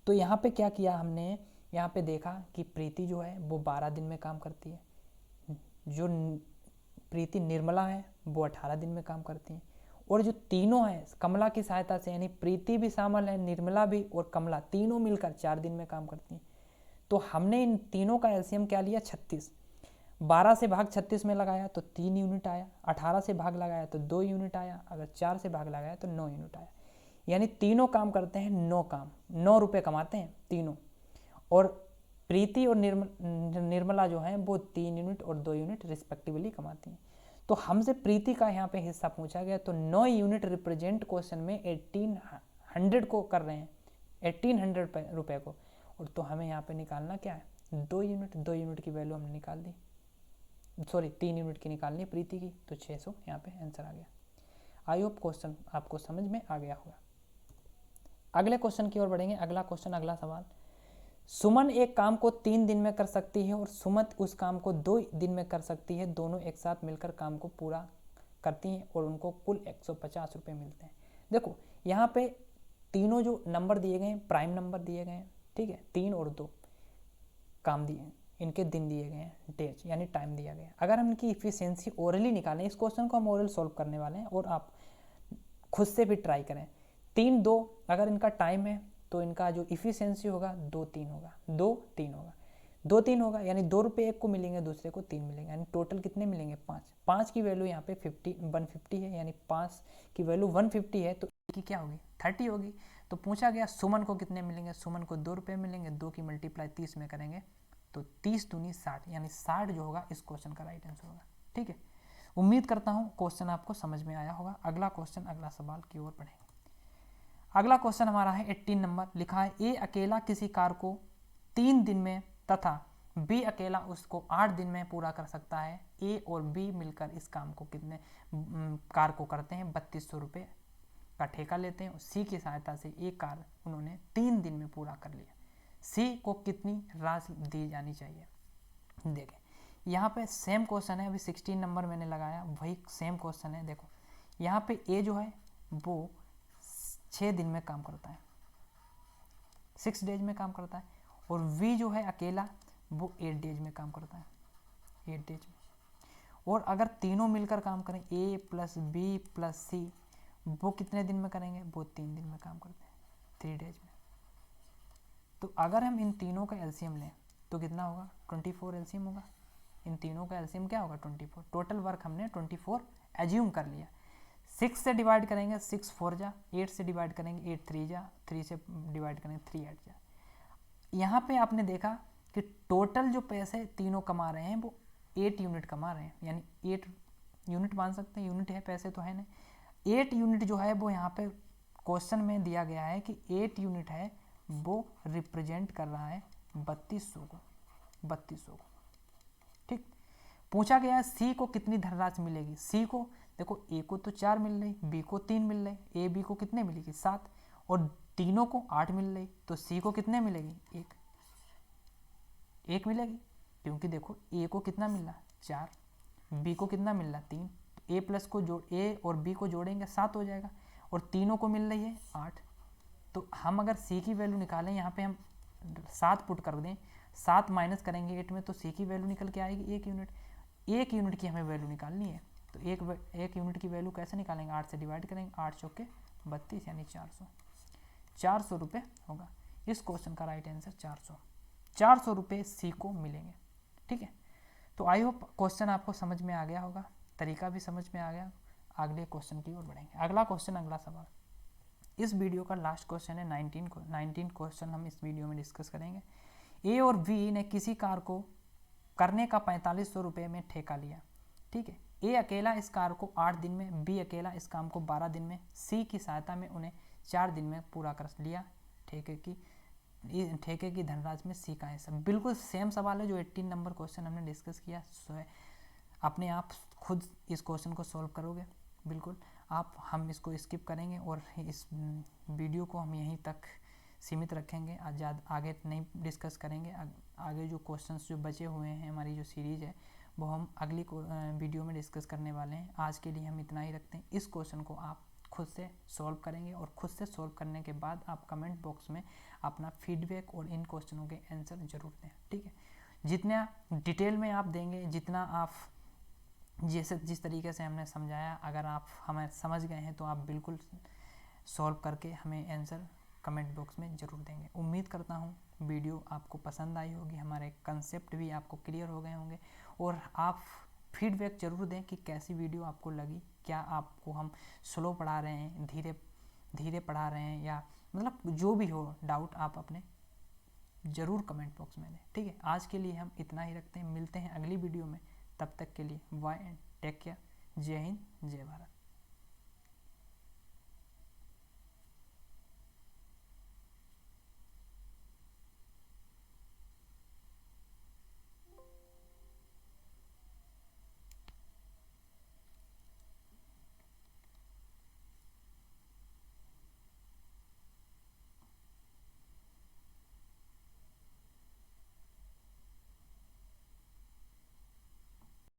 तो यहाँ पे क्या किया हमने, यहाँ पे देखा कि प्रीति जो है वो 12 दिन में काम करती है, जो प्रीति निर्मला है वो 18 दिन में काम करती हैं, और जो तीनों हैं कमला की सहायता से, यानी प्रीति भी शामिल है, निर्मला भी और कमला, तीनों मिलकर 4 दिन में काम करती हैं। तो हमने इन तीनों का एलसीएम क्या लिया? 36। 12 से भाग 36 में लगाया तो 3 यूनिट आया, 18 से भाग लगाया तो 2 यूनिट आया, अगर 4 से भाग लगाया तो 9 यूनिट आया। यानी तीनों काम करते हैं 9 काम, 9 रुपये कमाते हैं तीनों। और प्रीति और निर्मला जो हैं वो 3 यूनिट और 2 यूनिट रिस्पेक्टिवली कमाती हैं। तो हमसे प्रीति का यहाँ पे हिस्सा पूछा गया, तो 9 यूनिट रिप्रेजेंट क्वेश्चन में 1800 को कर रहे हैं, 1800 रुपये को। और तो हमें यहाँ पे निकालना क्या है? 2 यूनिट की वैल्यू हमने निकाल दी, सॉरी 3 यूनिट की निकालनी है प्रीति की, तो 600 यहाँ पे आंसर आ गया। आई होप क्वेश्चन आपको समझ में आ गया होगा। अगले क्वेश्चन की ओर बढ़ेंगे। अगला क्वेश्चन, अगला सवाल, सुमन एक काम को 3 दिन में कर सकती है और सुमत उस काम को 2 दिन में कर सकती है। दोनों एक साथ मिलकर काम को पूरा करती हैं और उनको कुल 150 रुपये मिलते हैं। देखो यहाँ पे तीनों जो नंबर दिए गए हैं प्राइम नंबर दिए गए हैं, ठीक है, 3 और 2 काम दिए हैं, इनके दिन दिए गए हैं, डेज यानी टाइम दिया गया है। अगर हम इनकी इफिशियंसी ओरली निकालें, इस क्वेश्चन को हम ओरल सॉल्व करने वाले हैं और आप खुद से भी ट्राई करें। 3 2 अगर इनका टाइम है तो इनका जो इफिशियंसी होगा 2 3 होगा, 2 3 होगा, 2 3 होगा, यानी 2 रुपये एक को मिलेंगे, दूसरे को 3 मिलेंगे, यानी टोटल कितने मिलेंगे? 5। 5 की वैल्यू यहाँ पे 150 है, यानी 5 की वैल्यू 150 है, तो की क्या होगी? 30 होगी। तो पूछा गया सुमन को कितने मिलेंगे? सुमन को 2 रुपये मिलेंगे, 2 की मल्टीप्लाई 30 में करेंगे तो 30 दूनी 60, यानी 60 जो होगा इस क्वेश्चन का राइट आंसर होगा। ठीक है, उम्मीद करता हूँ क्वेश्चन आपको समझ में आया होगा। अगला क्वेश्चन, अगला सवाल की ओर बढ़ेंगे। अगला क्वेश्चन हमारा है 18 नंबर। लिखा है ए अकेला किसी कार को 3 दिन में तथा बी अकेला उसको 8 दिन में पूरा कर सकता है। ए और बी मिलकर इस काम को कितने कार को करते हैं 3200 रुपये का ठेका लेते हैं और सी की सहायता से एक कार्य उन्होंने 3 दिन में पूरा कर लिया। सी को कितनी राशि दी जानी चाहिए? देखें यहाँ पे सेम क्वेश्चन है, अभी 16 नंबर मैंने लगाया, वही सेम क्वेश्चन है। देखो यहाँ पे ए जो है वो 6 दिन में काम करता है, 6 डेज में काम करता है, और वी जो है अकेला वो 8 डेज में काम करता है, 8 डेज में। और अगर तीनों मिलकर काम करें, ए प्लस बी प्लस सी, वो कितने दिन में करेंगे? वो 3 दिन में काम करते हैं, 3 डेज में। तो अगर हम इन तीनों का एलसीएम लें तो कितना होगा? 24 एलसीएम होगा। इन तीनों का एलसीएम क्या होगा? 24। टोटल वर्क हमने 24 एज्यूम कर लिया। 6 से डिवाइड करेंगे 6 4 जा, 8 से डिवाइड करेंगे 8 3 जा, 3 से डिवाइड करेंगे 3 8 जा। यहाँ पे आपने देखा कि टोटल जो पैसे तीनों कमा रहे हैं वो 8 यूनिट कमा रहे हैं, यानी 8 यूनिट मान सकते हैं, यूनिट है, पैसे तो है नहीं। 8 यूनिट जो है वो यहाँ पे क्वेश्चन में दिया गया है कि 8 यूनिट है वो रिप्रेजेंट कर रहा है 3200 को, 3200 को। ठीक, पूछा गया है सी को कितनी धनराशि मिलेगी। सी को देखो, ए को तो 4 मिल रही, बी को 3 मिल रही, ए बी को कितने मिलेगी? 7, और तीनों को 8 मिल रही, तो सी को कितने मिलेगी? 1 मिलेगी, क्योंकि देखो ए को कितना मिल रहा? 4, बी को कितना मिल रहा? 3, तो ए प्लस को जोड़, ए और बी को जोड़ेंगे 7 हो जाएगा, और तीनों को मिल रही है 8। तो हम अगर सी की वैल्यू निकालें, यहाँ पे हम 7 पुट कर दें, 7 माइनस करेंगे 8 में, तो सी की वैल्यू निकल के आएगी 1 यूनिट। 1 यूनिट की हमें वैल्यू निकालनी है, तो एक यूनिट की वैल्यू कैसे निकालेंगे? 8 से डिवाइड करेंगे, 8 चौके 32, यानी 400 रुपये होगा। इस क्वेश्चन का राइट आंसर 400 रुपये सी को मिलेंगे। ठीक है, तो आई होप क्वेश्चन आपको समझ में आ गया होगा, तरीका भी समझ में आ गया। अगले क्वेश्चन की ओर बढ़ेंगे। अगला क्वेश्चन, अगला सवाल, इस वीडियो का लास्ट क्वेश्चन है। 19 क्वेश्चन हम इस वीडियो में डिस्कस करेंगे। ए और बी ने किसी कार को करने का 4500 रुपये में ठेका लिया। ठीक है, ए अकेला इस कार को 8 दिन में, बी अकेला इस काम को 12 दिन में, सी की सहायता में उन्हें 4 दिन में पूरा कर लिया। ठेके की धनराशि में सी का हिस्सा। बिल्कुल सेम सवाल है जो 18 नंबर क्वेश्चन हमने डिस्कस किया। अपने आप खुद इस क्वेश्चन को सॉल्व करोगे, बिल्कुल आप, हम इसको स्किप करेंगे और इस वीडियो को हम यहीं तक सीमित रखेंगे, आगे नहीं डिस्कस करेंगे। आगे जो क्वेश्चंस जो बचे हुए हैं, हमारी जो सीरीज़ है वो हम अगली वीडियो में डिस्कस करने वाले हैं। आज के लिए हम इतना ही रखते हैं। इस क्वेश्चन को आप खुद से सॉल्व करेंगे, और खुद से सॉल्व करने के बाद आप कमेंट बॉक्स में अपना फीडबैक और इन क्वेश्चनों के आंसर जरूर दें। ठीक है, जितना डिटेल में आप देंगे, जितना आप जिस तरीके से हमने समझाया, अगर आप हमें समझ गए हैं तो आप बिल्कुल सॉल्व करके हमें आंसर कमेंट बॉक्स में ज़रूर देंगे। उम्मीद करता हूँ वीडियो आपको पसंद आई होगी, हमारे कंसेप्ट भी आपको क्लियर हो गए होंगे, और आप फीडबैक ज़रूर दें कि कैसी वीडियो आपको लगी। क्या आपको हम स्लो पढ़ा रहे हैं, धीरे धीरे पढ़ा रहे हैं, या मतलब जो भी हो डाउट आप अपने ज़रूर कमेंट बॉक्स में दें। ठीक है, आज के लिए हम इतना ही रखते हैं, मिलते हैं अगली वीडियो में। तब तक के लिए बाय एंड टेक केयर। जय हिंद, जय भारत।